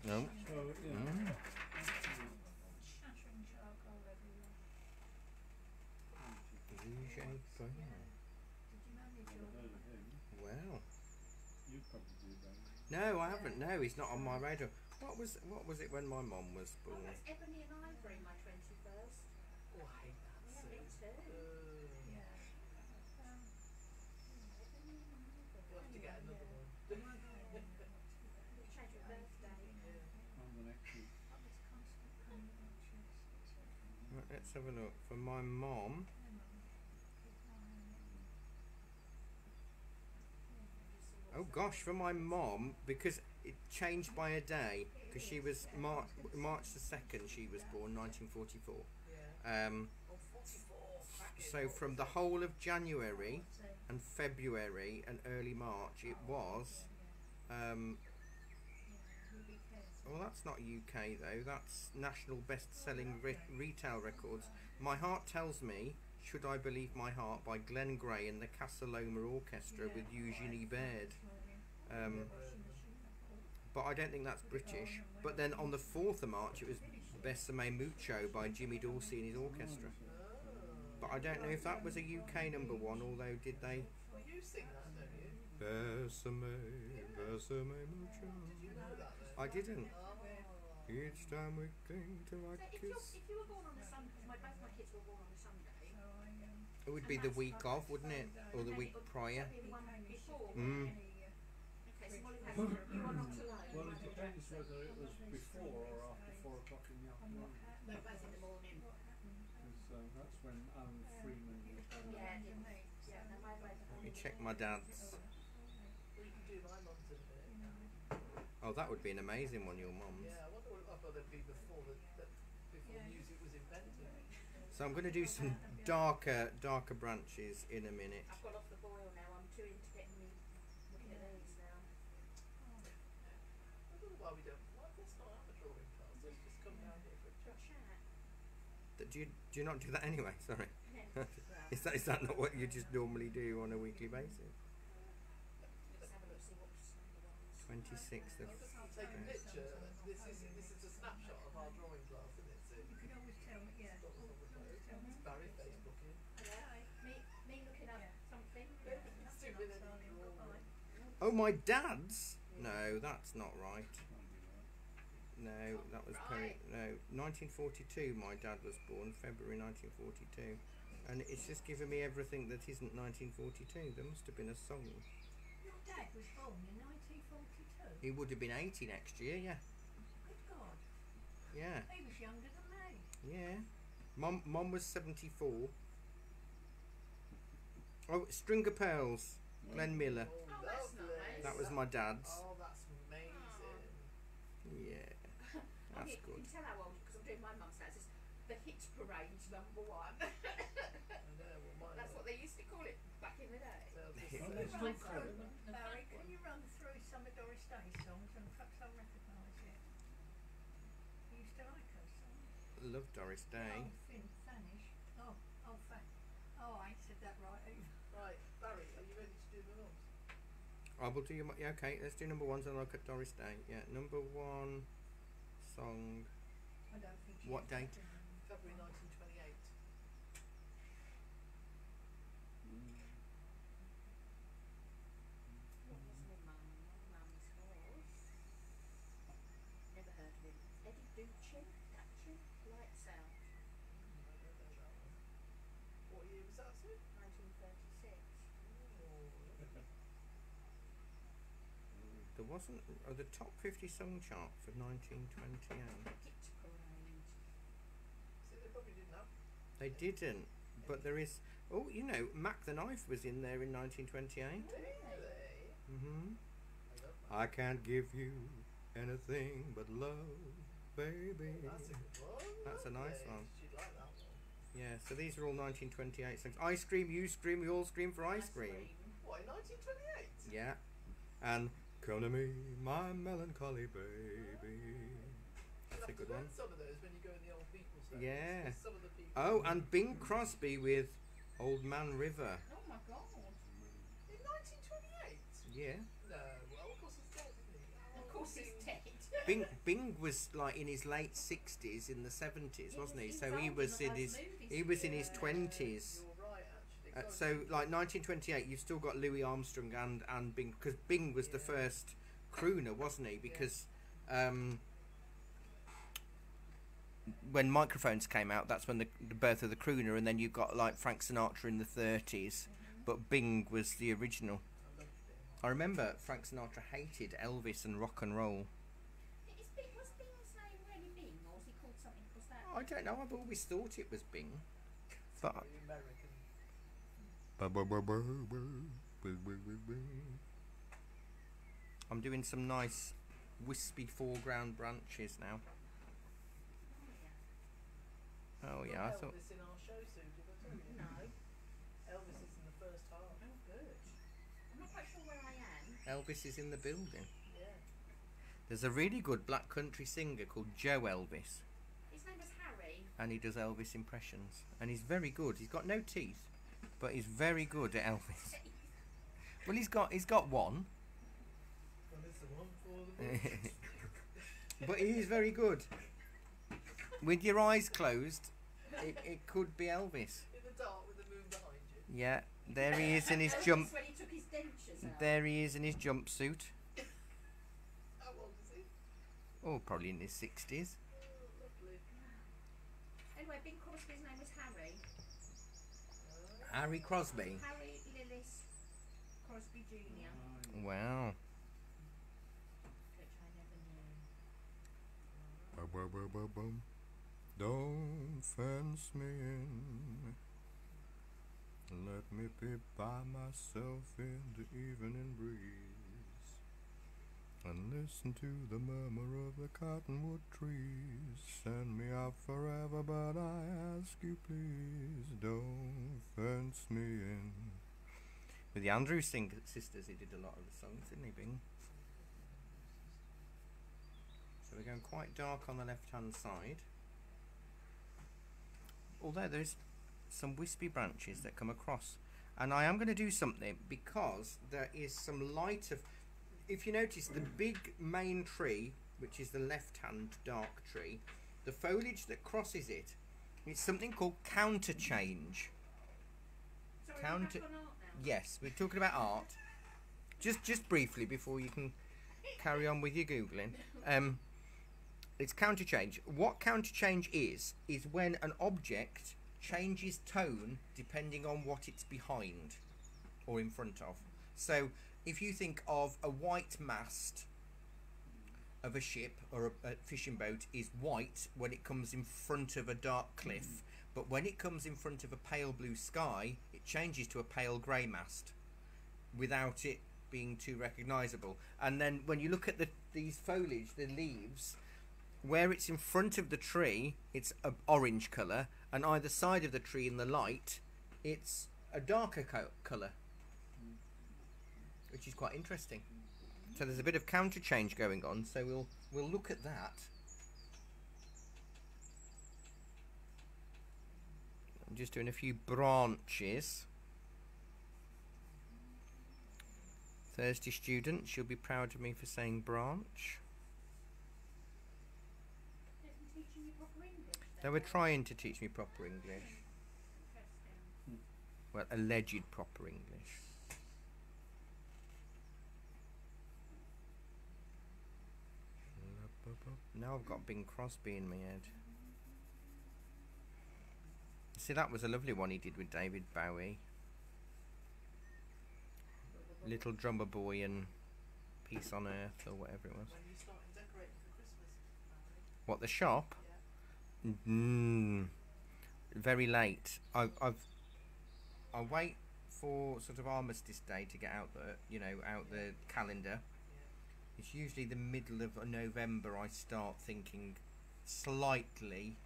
No. So, yeah. Mm. Shattering charcoal everywhere. Did you manage Never your heard of him. Wow. You probably do, though. No, I haven't. No, he's not on my radar. What was it when my mum was Oh, born? that's Ebony and Ivory, my 21st. Oh, I hate that Yeah, scene. me too. yeah. Ebony and Ivory. We'll have to get another one. We'll change your birthday. On the next week. Right, let's have a look. For my mom, oh gosh, for my mom, because it changed by a day, because she was March the 2nd. She was born 1944. Yeah. Um, Oh, 44. Cracking. so from the whole of January and February and early March, it was. Well, that's not UK though. That's national best-selling retail records. My Heart Tells Me, Should I Believe My Heart by Glenn Gray and the Casa Loma Orchestra with Eugenie Baird. But I don't think that's British. But then on the 4th of March, it was Besame Mucho by Jimmy Dorsey and his orchestra. But I don't know if that was a UK number one, although did they? Well, you sing that, don't you? Besame, Besame Mucho. Did you know that then? I didn't. Oh. Each time we cling to our So kiss. if you were born on a Sunday, because both my kids were born on a Sunday. It would be the week of, wouldn't it? Or the week prior. That'd be the one before. Mm. Okay, so Molly has, you are not alone. Well, it depends whether it was before or after 4 o'clock in the afternoon. No, both in the morning. Because that's when Alan Freeman was born. Yeah, no, my both. Let me check my dad's. Well, you can do my mum's in a minute. Oh, that would be an amazing one, your mum's. Yeah, I wonder what it'd be before before music was invented. So I'm going to do some darker branches in a minute. I've got off the boil now. I'm too into getting me looking at these now. I don't know why we don't. Why let's not have a drawing class? Let's just come down here for a chat. Chat. Do you not do that anyway? Sorry. Well, Is that not what you just normally do on a weekly basis? let's have a look, see what's number ones. 26th of. I'm just going to take a picture. This is a snapshot of our drawing class, isn't it? So You could always tell me, yeah. Stop us on the phone. It's Barry Facebooking. Hello? Me looking up something? It's too many drawing. Oh, my dad's? No, that's not right. No, that was no 1942. My dad was born February 1942, and it's just giving me everything that isn't 1942. There must have been a song. Your dad was born in 1942. He would have been 80 next year, yeah. Good God. Yeah. He was younger than me. Yeah. Mum was 74. Oh, String of Pearls, Glenn Miller. Oh, Oh, that's lovely. nice. That was my dad's. Oh, that's amazing. Yeah. I That's mean, good. you can tell how old, because I'm doing my mum's house. It's the hit parade's number one. I know, well, mine That's what they used to call it back in the day. they'll just Hit Oh, say- they still Run call through, it that? Barry, can you run through some of Doris Day's songs and perhaps I'll recognise it? You used to like her songs. Love Doris Day. Oh, Fanish. Oh, I ain't said that right either. Right, Barry, are you ready to do the mums? I will do your. Yeah, okay, let's do number ones and I'll look at Doris Day. Yeah, number one song. I don't think she What had date? that in February 1928. What was my mum? My mum's was... Never heard of him. Eddie Duchin? Lights Out. I don't know that one. What year was that, sir? 1936. There wasn't. Oh, the top 50 song chart for 1928. Hit parade. See, they probably didn't have. They didn't, but there is. Oh, you know, Mac the Knife was in there in 1928. Really? Mm-hmm. I love that. I can't give you anything but love, baby. That's a good one. That's a nice Lovely. one. She'd like that one. Yeah, so these are all 1928 songs. I scream, you scream, we all scream for ice cream. What, in 1928? Yeah, and come to me, my melancholy baby. That's a You'll have good to one. learn some of those when you go in the old Beatles days, Yeah. 'cause some of the people. Oh, and Bing Crosby with Old Man River. Oh my god. In 1928? Yeah. No, well, of course he's dead, isn't he? Of course he's dead. Bing was like in his late 60s, in the 70s, wasn't he? So he was in his Yeah, 20s. You're right, actually. So like 1928, you've still got Louis Armstrong and Bing, because Bing was the Yeah. first crooner, wasn't he? Because when microphones came out, that's when the birth of the crooner, and then you've got like Frank Sinatra in the 30s, but Bing was the original. I remember Frank Sinatra hated Elvis and rock and roll. Was Bing's name really Bing, or was he called something called that? I don't know. I've always thought it was Bing, but American. I'm doing some nice wispy foreground branches now. Oh yeah, I Got thought. Elvis in our show soon, did I tell you? No. Elvis is in the first half. Oh, good. I'm not quite sure where I am. Elvis is in the building. Yeah. There's a really good black country singer called Joe Elvis, His name was Harry. and he does Elvis impressions, and he's very good. He's got no teeth, but he's very good at Elvis. Well, he's got one, Well, it's the one for the book. but he is very good. With your eyes closed, it could be Elvis. In the dark with the moon behind you. Yeah, there he is in his Elvis jump. when he took his dentures out. There he is in his jumpsuit. How old is he? Oh, probably in his 60s. Oh, lovely. Anyway, Bing Crosby's name was Harry. Harry Crosby. Harry Lillis Crosby Jr. Wow. Which I never knew. Don't fence me in. Let me be by myself in the evening breeze and listen to the murmur of the cottonwood trees. Send me out forever, but I ask you please, don't fence me in. With the Andrews sisters, he did a lot of the songs, didn't he, Bing? So we're going quite dark on the left-hand side. Although there's some wispy branches that come across. And I am going to do something because there is some light of... If you notice, the big main tree, which is the left-hand dark tree, the foliage that crosses it, it's something called counter change. So we're Counter- back on art now. Yes, we're talking about art. Just briefly before you can carry on with your Googling. It's counter change. What counter change is when an object changes tone depending on what it's behind or in front of. So if you think of a white mast of a ship or a fishing boat is white when it comes in front of a dark cliff, but when it comes in front of a pale blue sky, it changes to a pale grey mast without it being too recognisable. And then when you look at these foliage, the leaves, where it's in front of the tree, it's an orange colour, and either side of the tree in the light, it's a darker colour, which is quite interesting. So there's a bit of counter change going on. So we'll look at that. I'm just doing a few branches. Thursday student, she'll be proud of me for saying branch. Isn't teaching you proper English? They were trying to teach me proper English. Interesting. Well, alleged proper English. Now I've got Bing Crosby in my head. See, that was a lovely one he did with David Bowie. Little Drummer Boy and Peace on Earth, or whatever it was. When you starting decorating for Christmas, Mary? What, the shop? Yeah. Very late. I wait for sort of Armistice Day to get out the calendar. Yeah. It's usually the middle of November I start thinking slightly,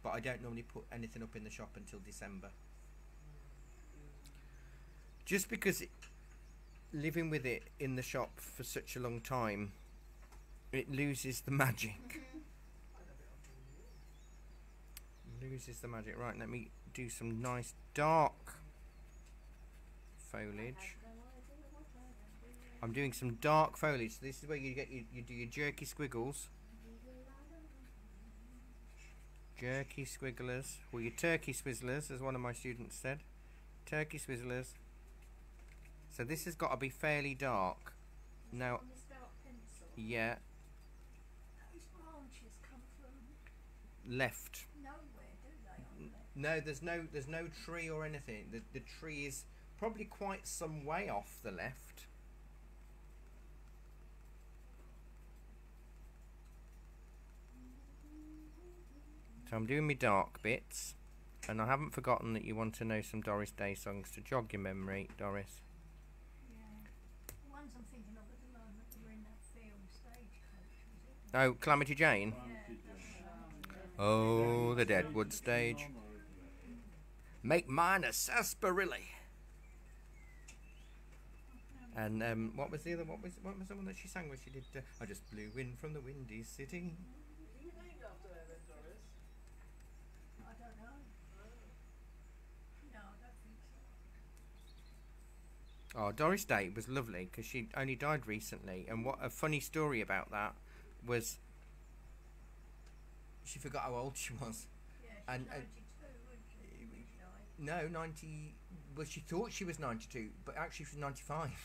but I don't normally put anything up in the shop until December. Just because living with it in the shop for such a long time, it loses the magic. I know it after all years. Loses the magic. Right, let me do some nice dark foliage. I'm doing some dark foliage. So this is where you do your jerky squiggles. Jerky squigglers. Well, your turkey swizzlers, as one of my students said. Turkey swizzlers. So this has got to be fairly dark. Now, On this dark pencil. yeah, Those branches come from left. nowhere, do they, on there? No, there's no tree or anything. The tree is probably quite some way off the left. So I'm doing my dark bits, and I haven't forgotten that you want to know some Doris Day songs to jog your memory, Doris. Yeah. The ones I'm thinking of at the moment were in that film Stagecoach, was it? Oh, Calamity Jane. Yeah. Oh, the Deadwood stage. Make mine a sarsaparilla. And what was the other? What was the one that she sang where she did? I just blew in from the windy city. Are you named after her then, Doris? I don't know. No, I don't think so. Oh, Doris Day was lovely because she only died recently. And what a funny story about that was she forgot how old she was. Yeah, she's And, 92, wasn't she, when she No, died? 90. Well, she thought she was 92, but actually she was 95. 95.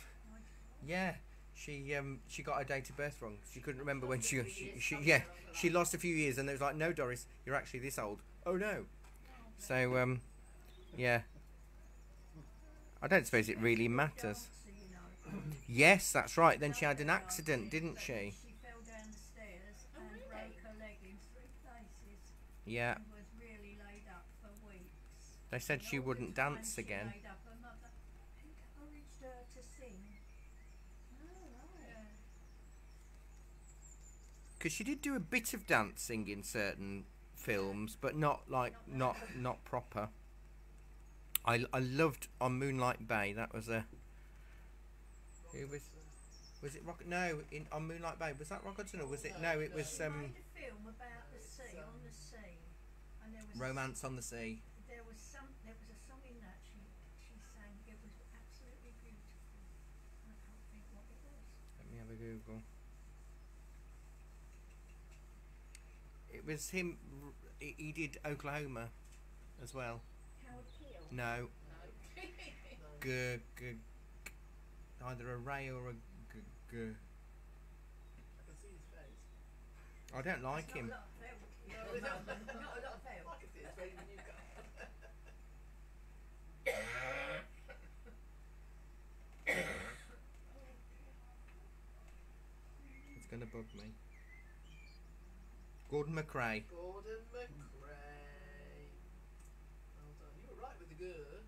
Yeah, she got her date of birth wrong. She couldn't remember when she she lost a few years, and it was like, no, Doris, you're actually this old. Oh no. So yeah, I don't suppose it really matters. Dancer, you know. Yes, that's right. Then she had an accident, didn't she? She fell down the stairs Oh, and really? broke her leg in 3 places Yeah, and was really laid up for weeks. they said And she all the wouldn't time dance she again. laid up, her mother encouraged her to sing. Yeah. Because she did do a bit of dancing in certain films, but not proper. I loved on Moonlight Bay. That was a. Who was it? No, on Moonlight Bay was that Rock Hudson or was it? No, it was She made a film about the sea, on the sea, and there was Romance on the Sea. there was a song in that she sang. It was absolutely beautiful. I can't think what it was. Let me have a Google. It was him. He did Oklahoma as well. Howard Keel. No, No. g, either a Ray or a g. I can see his face. I don't like him. Not a lot of film. No, not a lot of film. I can see his face when you go. It's gonna bug me. Gordon McRae. Gordon McRae. Well done. You were right with the good.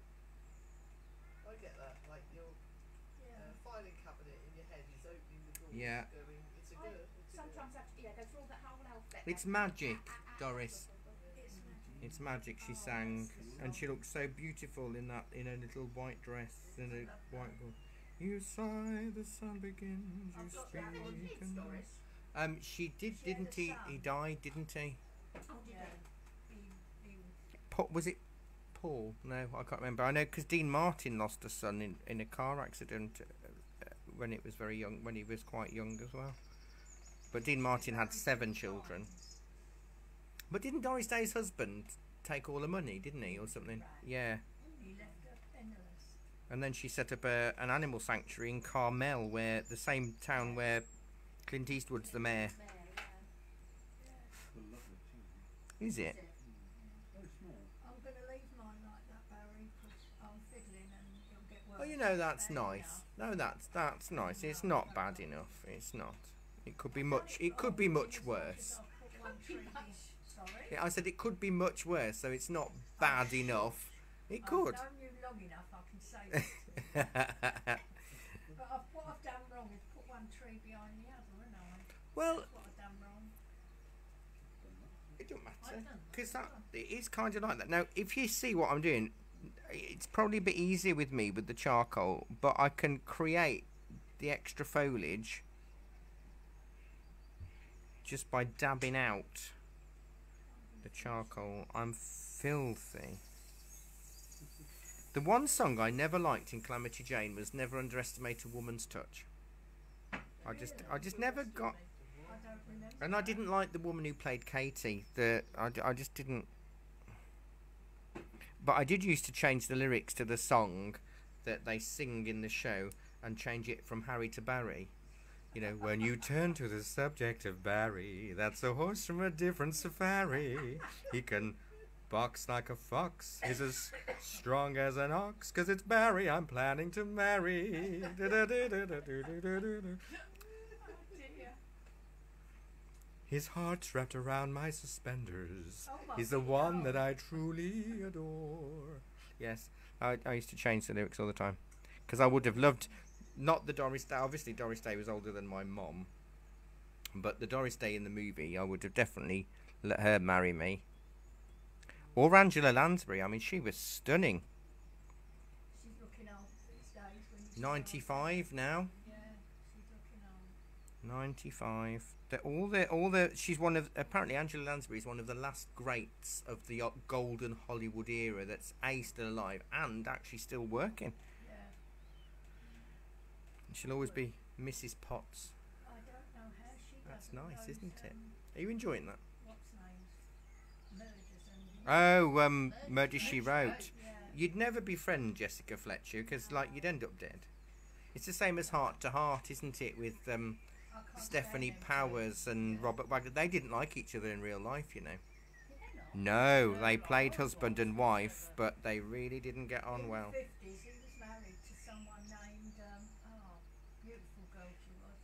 I get that. Like your Yeah. filing cabinet in your head is opening the door. Yeah. Going, it's a I good. It's a sometimes have to go through all that whole alphabet. It's magic, Doris. It's magic. It's magic. She sang, and she looked so beautiful in a little white dress and a white gown. You sigh, the sun begins. You I've got speak. that Having kids, and- Doris. She did, She had didn't a he? son. He died, didn't he? Oh, did Yeah. he? Was it Paul? No, I can't remember. I know because Dean Martin lost a son in a car accident when it was very young, when he was quite young as well. But Dean Martin had 7 children. But didn't Doris Day's husband take all the money, didn't he, or something? Right. Yeah. He left her penniless. And then she set up an animal sanctuary in Carmel, where the same town where Clint Eastwood's the mayor. There, They're lovely too. Is it? Very small. I'm going to leave mine like that, Barry, because I'm fiddling and it'll get worse. Oh, you know, that's Bad nice. enough. No, that's nice. It's not bad enough. It's not. It could be much. It could be much worse. I've put one tree Sorry? Yeah, I said it could be much worse, so it's not bad enough. It could. I've known you long enough, I can say that. But what I've done wrong is put one tree behind the other, haven't I? Well, That's what I've done wrong. it don't matter I've done that. because it is kind of like that. Now, if you see what I'm doing, it's probably a bit easier with me with the charcoal, but I can create the extra foliage just by dabbing out the charcoal. I'm filthy. The one song I never liked in Calamity Jane was "Never Underestimate a Woman's Touch." I just never got, I don't remember. and I didn't like the woman who played Katie. I just didn't. But I did used to change the lyrics to the song that they sing in the show and change it from Harry to Barry. You know, when you turn to the subject of Barry, that's a horse from a different safari. He can box like a fox, he's as strong as an ox, 'cause it's Barry I'm planning to marry. Dear. His heart's wrapped around my suspenders. Oh my He's the one God. that I truly adore. Yes, I used to change the lyrics all the time. Because I would have loved, not the Doris Day, obviously Doris Day was older than my mom. But the Doris Day in the movie, I would have definitely let her marry me. Or Angela Lansbury, I mean, she was stunning. She's looking old these days. When you say 95 now. old. Yeah, she's looking old. 95. She's one of, apparently Angela Lansbury is one of the last greats of the golden Hollywood era that's A, still alive and actually still working. Yeah. She'll always be Mrs. Potts. I don't know how she does That's it, nice, those, isn't it? Are you enjoying that? What's names? Murders and... Oh, Murder, She Wrote. Yeah. You'd never befriend Jessica Fletcher because, like, you'd end up dead. It's the same as Heart to Heart, isn't it, with I can't Stephanie stand them Powers and Yeah. Robert Wagner. They didn't like each other in real life, you know. Did they not? No, they played husband and wife, but they really didn't get two. on In well. the 50s, he was married to someone named, beautiful girl she was.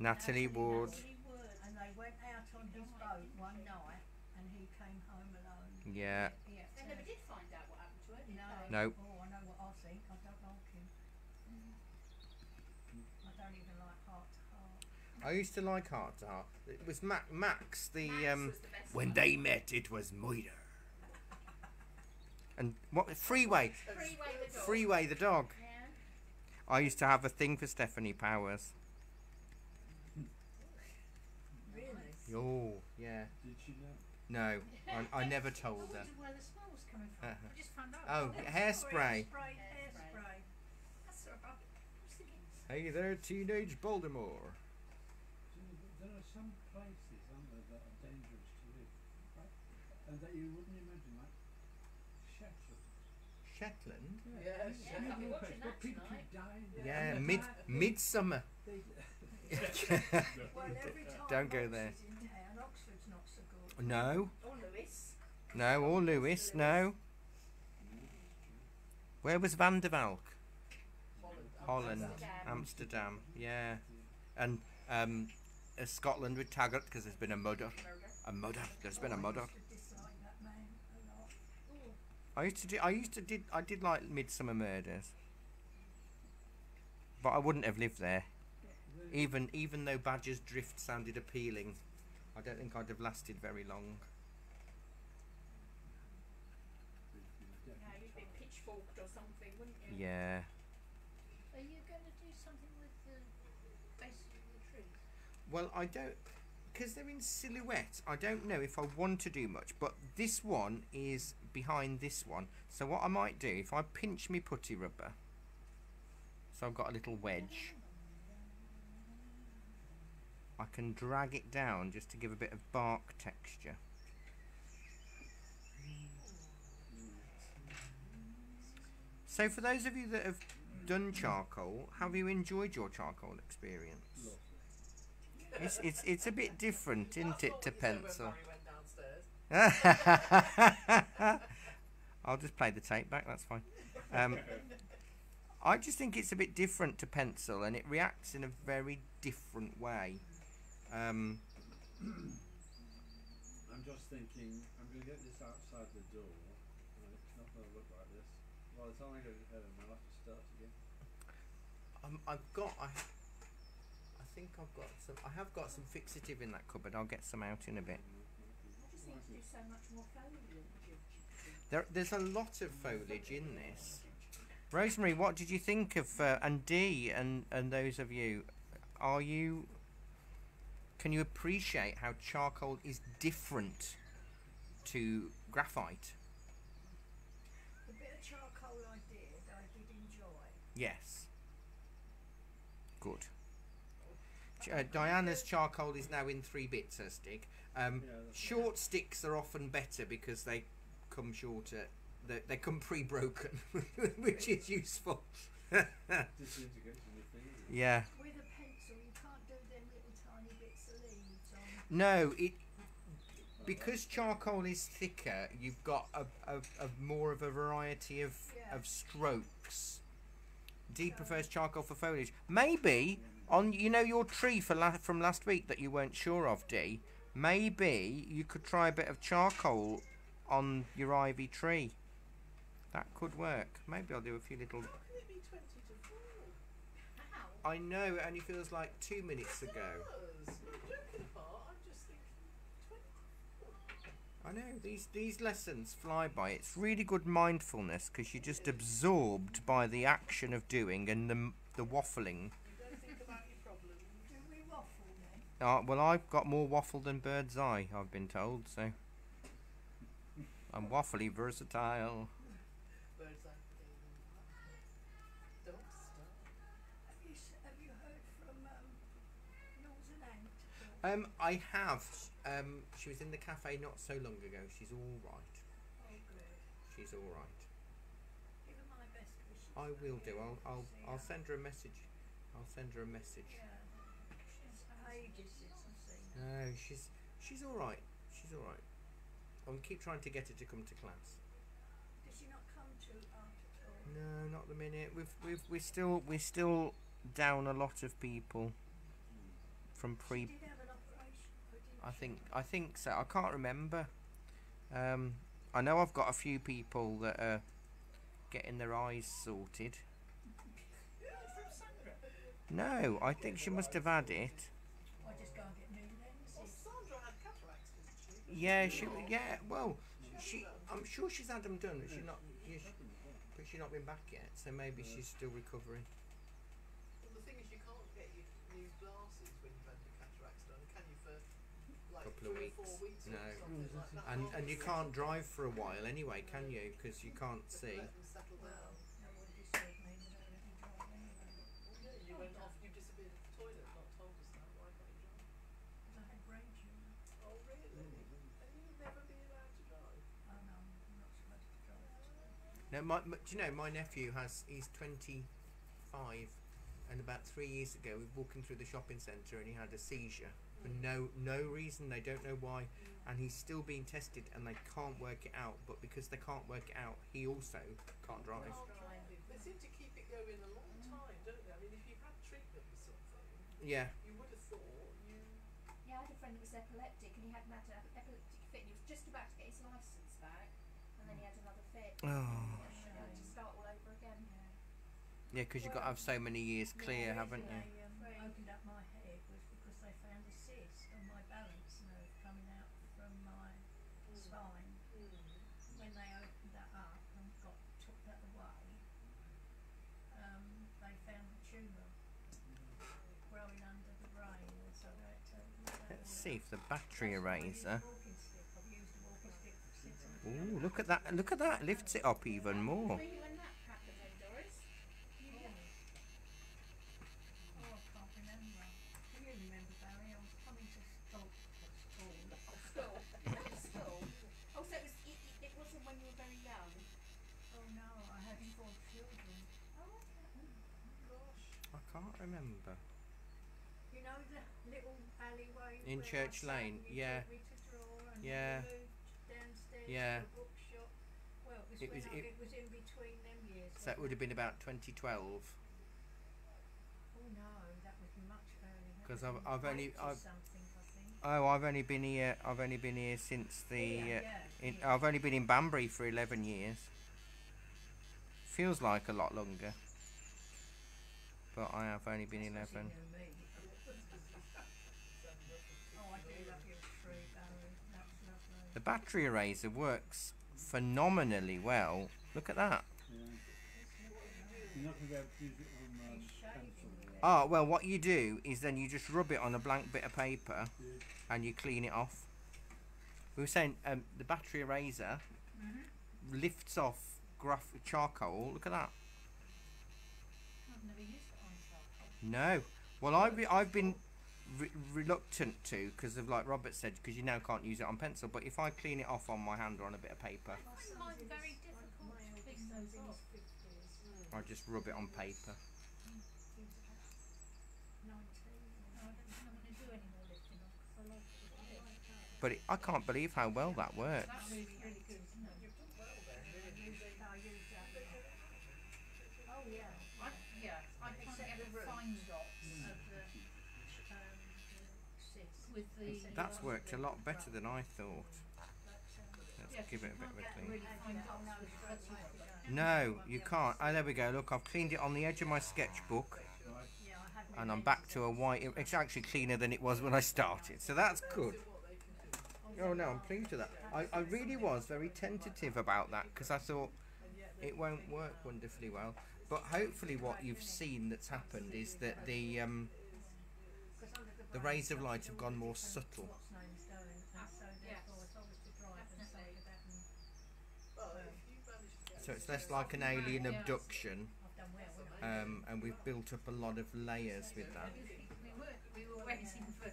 Natalie Wood. Natalie Wood. And they went out on his boat one night and he came home alone. Yeah. He had They to- never did find out what happened to her, did No. they? No. Oh, I know what I think. I don't like him. I don't even like Heart to Heart. I used to like Heart to Heart. It was Max, the Max was the best when one. they met, it was murder. And what Freeway, Freeway the dog. Freeway the dog. Yeah. I used to have a thing for Stephanie Powers. Really? Oh, yeah. Did she know? No, I never I told her. wondered where the smell was coming from. Uh-huh. I just found out. Oh, hairspray. Hairspray. That's all right. I was thinking, Hey there, teenage Baltimore. There are some places, aren't there, that are dangerous to live, right? And that you wouldn't imagine, like Shetland. Shetland? Yeah, It's Shetland. a I'll be beautiful watching place, that but people tonight. keep dying. Yeah, And Midsummer. they- Well, every time Don't go Oxford's there. in town, Oxford's not so good. No, Or Lewis. no, or Lewis, no. Where was Van der Valk? Holland, Amsterdam, yeah. And Scotland with Taggart because there's been a murder. A mudder. There's been a mudder. I used to dislike that man a lot. Oh, I did like Midsummer Murders, but I wouldn't have lived there. Even though Badger's Drift sounded appealing, I don't think I'd have lasted very long. Yeah, you'd be pitchforked or something, wouldn't you? Yeah. Are you going to do something with the bases of the trees? Well, I don't, because they're in silhouette. I don't know if I want to do much, but this one is behind this one. So what I might do, if I pinch me putty rubber, so I've got a little wedge, I can drag it down just to give a bit of bark texture. So for those of you that have done charcoal, have you enjoyed your charcoal experience? It's a bit different, isn't it, to pencil? I'll just play the tape back, that's fine. I just think it's a bit different to pencil, and it reacts in a very different way. I'm just thinking, I'm going to get this outside the door, and it's not going to look like this. By the time I get it home, I'll have to start again. I have got some fixative in that cupboard. I'll get some out in a bit. I just think there's so much more foliage. There's a lot of foliage in this. Rosemary, what did you think of, and Dee, and those of you, can you appreciate how charcoal is different to graphite? the bit of charcoal I did enjoy. Yes. Good. Diana's charcoal is now in 3 bits, her stick. Short sticks are often better because they come shorter. They come pre-broken, which is useful. Disintegrates in your fingers. Yeah. With a pencil, you can't do them little tiny bits of leaves on. No, because charcoal is thicker, you've got a more of a variety of strokes. Dee prefers charcoal for foliage. Maybe on your tree from last week that you weren't sure of, Dee. Maybe you could try a bit of charcoal on your ivy tree. That could work. Maybe I'll do a few little. How can it be 20 to 4? How? I know, it only feels like 2 minutes ago. It does. Joking apart, I'm just thinking 20 to 4. I know, these lessons fly by. It's really good mindfulness because you're just absorbed by the action of doing and the waffling. You don't think about your problems. Do we waffle then? Well, I've got more waffle than bird's eye, I've been told, so I'm waffly versatile. Birds eye don't stop. Have you heard from Northern Ant? I have. She was in the cafe not so long ago. She's all right. Oh, good. She's all right. Give her my best wishes. I will do. I'll See send her a message. I'll send her a message. Yeah. She's ages since I've seen her. No, she's all right. She's all right. I'll keep trying to get her to come to class. Does she not come to art at all? No, not the minute. We're still down a lot of people from She pre. did have an operation, though, didn't she? I think so. I can't remember. I know I've got a few people that are getting their eyes sorted. From Sandra. No, I think she must have had it. I just go and get new lenses. Well, Sandra had cataracts, didn't she? Yeah, well, I'm sure she's had them done, but she's not been back yet. So maybe she's still recovering. Well, the thing is, you can't get your new glasses when you've had your cataracts done, can you? For like Couple of 3 or weeks. 4 weeks No. or something like that. And you can't drive for a while anyway, can you? Because you can't see. Let them settle down. No one disturbed me that I let me drive anyway. Yeah, you went off. You disappeared at the toilet. Not told us that. Why can't you drive? Because I had brain tumour. Oh, really? And you'd never be allowed to drive? Oh no, I'm not supposed to drive. No, do you know my nephew he's 25, and about 3 years ago we were walking through the shopping centre and he had a seizure for no reason. They don't know why, and he's still being tested and they can't work it out. But because they can't work it out, he also can't drive. They seem to keep it going a long time, don't they? I mean, if you've had treatment for something, Yeah. you would have thought you. Yeah, I had a friend that was epileptic, and he hadn't had an epileptic fit, and he was just about to get his licence back, and then he had another fit. Oh. And he had to start all over again. Yeah, because you've got to have so many years clear, haven't you? They opened up my head was because they found a cyst on my balance nerve coming out from my spine. When they opened that up and took that away, they found the tumour growing under the brain, and so they had to Let's see if the battery eraser. I've used a walking stick since I was Ooh, look at that! Look at that! Lifts it up even more. Were you when that happened then, Doris? Oh, I can't remember. Do you remember, Barry? I was coming to school. School. School. Oh, so it wasn't when you were very young? Oh no, I had 4 children. Oh, okay. I can't remember. You know the little alleyway In where Church my son Lane, used yeah. to take me to draw, and Yeah. we moved downstairs Yeah. to a bookshop. Well, it was It when was- it was in between them years. So that would have been about 2012. Oh no, that was much earlier. That 'Cause was I've in only- 80 I've- something, I think. Oh, I've only been here. I've only been here since the. Yeah. I've only been in Banbury for 11 years. Feels like a lot longer, but I have only been That's 'cause you 11. knew me. Oh, I do love your tree, Barry. That's lovely. The battery eraser works phenomenally well. Look at that. Yeah. You're not going to be able to use it on He's pencil. shaving with it. Oh well, what you do is then you just rub it on a blank bit of paper Yeah. and you clean it off. We were saying the battery eraser lifts off charcoal. Look at that. I've never used it on charcoal. No. Well, I've been reluctant to because of like Robert said, because you now can't use it on pencil. But if I clean it off on my hand or on a bit of paper, I find mine very difficult My to eldest pick son's those in off. his 50s. I just rub it on paper. He was about 19. No, I don't think I'm going to do any more lifting off because I like it with the lid. But I can't believe how well that works. That's really, really good, isn't it? You've done well then, really. I use that. Oh yeah. I can't get the fine dots of the, Cyst. with the... That's worked a lot better than I thought. Let's Yes, give it a you bit can't of a get clean. really fine dots with the fuzzy. No, you can't. Oh, there we go. Look, I've cleaned it on the edge of my sketchbook, Right. Yeah, I had and I'm back to a white. It's actually cleaner than it was when I started, so that's good. Oh no, I'm pleased with that. I really was very tentative about that because I thought it won't work wonderfully well. But hopefully, what you've seen that's happened is that the rays of light have gone more subtle. What's name's going, and so therefore if I was to drive and say to that, and Well, if you manage to get So it's less like an alien Yes. abduction, I've done well, wouldn't I? and we've built up a lot of layers with that. We were waiting for...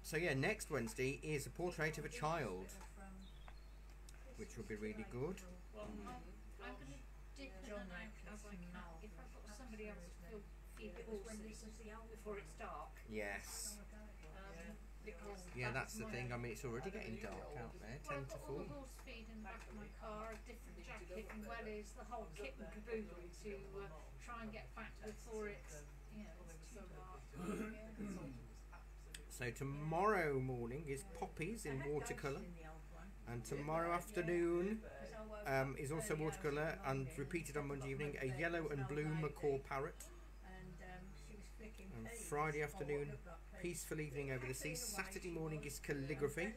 So yeah, next Wednesday is a portrait of a child, which will be really good. Well, I'm going to dip in and out as I can. If I've got somebody else to feed the horses before it's dark. Yes. Because Yeah, that's the thing. I mean, it's already getting dark out there. Well, 10 I've to got all 4. the horse feed in the back of my car, a different jacket, and wellies, the whole kit and caboodle to try and get back before it's, it's too dark. So tomorrow morning is poppies in watercolour, and tomorrow afternoon is also watercolour, and repeated on Monday evening a yellow and blue macaw parrot. And Friday afternoon, peaceful evening over the sea. Saturday morning is calligraphy,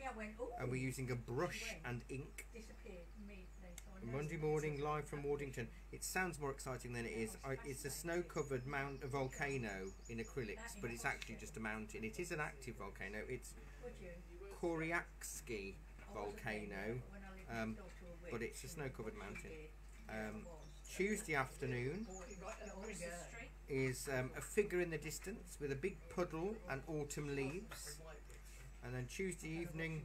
and we're using a brush and ink. Monday morning, live from Waddington. It sounds more exciting than it is. It's a snow-covered volcano in acrylics, but it's actually just a mountain. It is an active volcano. It's Koryakski volcano, but it's a snow-covered mountain. Tuesday afternoon is a figure in the distance with a big puddle and autumn leaves, and then Tuesday evening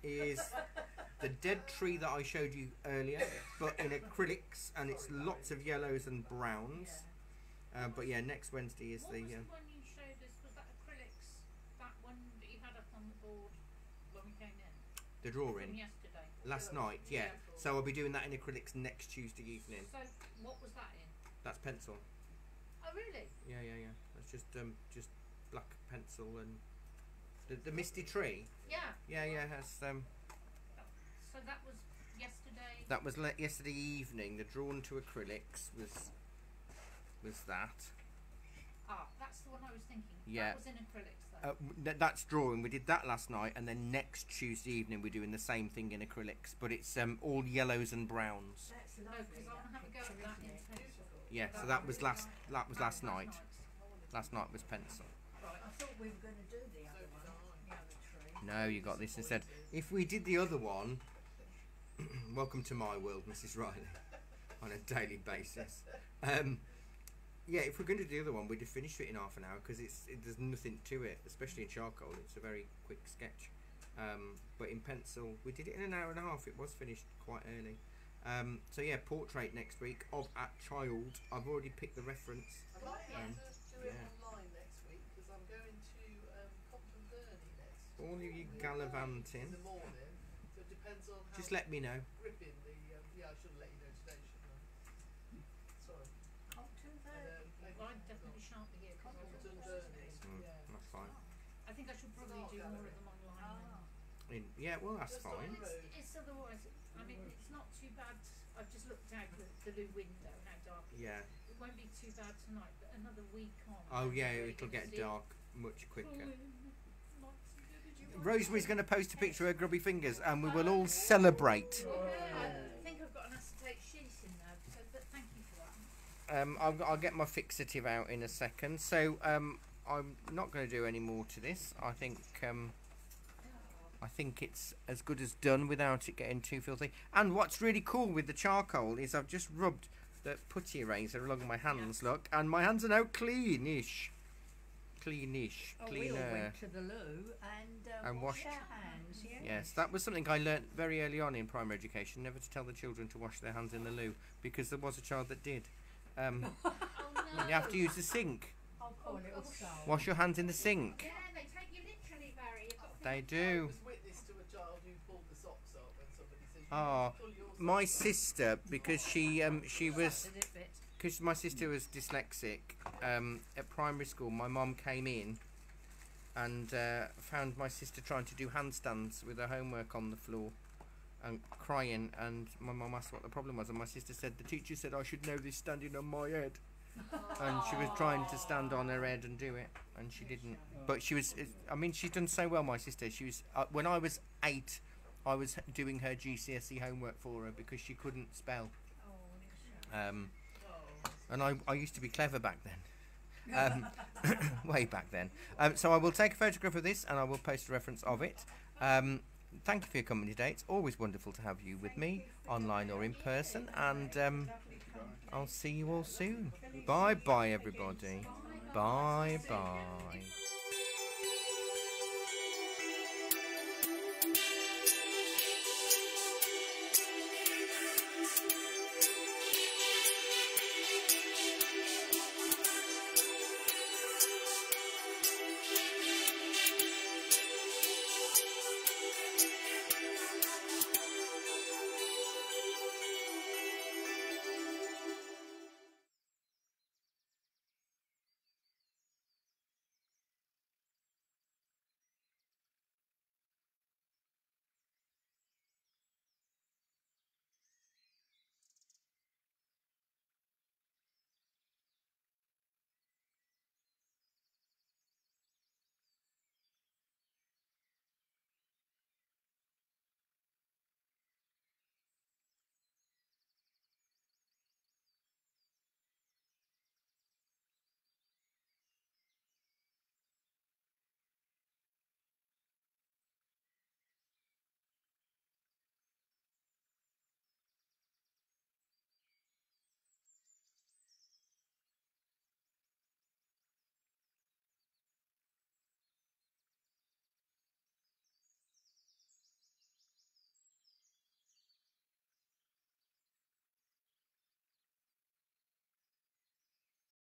is the dead tree that I showed you earlier, but in acrylics, and it's lots of yellows and browns. But yeah, next Wednesday is What the was the one you showed us? Was that acrylics? That one that you had up on the board when we came in? From drawing yesterday. last night. Yeah, so I'll be doing that in acrylics next Tuesday evening. So, what was that in? That's pencil. Oh really? Yeah. That's just black pencil and the misty tree. Yeah. Yeah. Has So that was yesterday. that was yesterday evening. The drawn to acrylics was that. Ah, that's the one I was thinking. Yeah. That was in acrylics though. That's drawing. We did that last night, and then next Tuesday evening we're doing the same thing in acrylics, but it's all yellows and browns. That's No, lovely. because I want to have a go at that in pencil. Yeah, so that was last night. Last night was pencil. Right. I thought we were going to do the other one, the other tree. No, you got this instead. If we did the other one, welcome to my world, Mrs. Riley, on a daily basis. Yeah, if we're going to do the other one, we'd have finished it in half an hour because there's nothing to it, especially in charcoal. It's a very quick sketch. But in pencil, we did it in an hour and a half. It was finished quite early. So yeah, portrait next week of a child. I've already picked the reference. I might have to do it yeah. online next week because I'm going to Compton Gurney next. All you in gallivanting. the morning, so it depends on how Just let me know. gripping the. Yeah, I should let you know today, shouldn't I? Sorry. Compton there. Well, I definitely shan't be here because Compton I Gurney. Yeah. That's fine. I think I should probably do more of them online. Yeah, well, that's Just on fine. the road. It's otherwise. I mean, it's not too bad. I've just looked out the loo window. How dark it is. Yeah. It won't be too bad tonight, but another week on. Oh I'm yeah, really it'll gonna get see dark much quicker. crawling lots of villages. Rosemary's going to post a picture of her grubby fingers, and we will all celebrate. I think I've got an acetate sheet in there, but thank you for that. I'll get my fixative out in a second. So I'm not going to do any more to this. I think it's as good as done without it getting too filthy. And what's really cool with the charcoal is I've just rubbed the putty eraser along my hands, look, and my hands are now cleanish. Oh, we all went to the loo and washed our hands, yeah. Yes, that was something I learnt very early on in primary education, never to tell the children to wash their hands in the loo, because there was a child that did. Oh no. You have to use the sink. Oh, poor little soul. Wash your hands in the sink. Yeah, they take you literally, Barry. You've got to They I do. was witness to a child who pulled the socks up and somebody said, "You Oh, need to pull your socks my up." sister, because she was, Did it bit? because my sister was dyslexic, at primary school my mum came in and found my sister trying to do handstands with her homework on the floor and crying, and my mum asked what the problem was, and my sister said the teacher said I should know this standing on my head. And she was trying to stand on her head and do it, and she didn't. But she was, I mean, she's done so well, my sister. She was, when I was 8, I was doing her GCSE homework for her because she couldn't spell. And I used to be clever back then. Way back then. So I will take a photograph of this and I will post a reference of it. Thank you for your company today. It's always wonderful to have you with me, online or in person. And I'll see you all soon. Bye bye, everybody. Bye bye.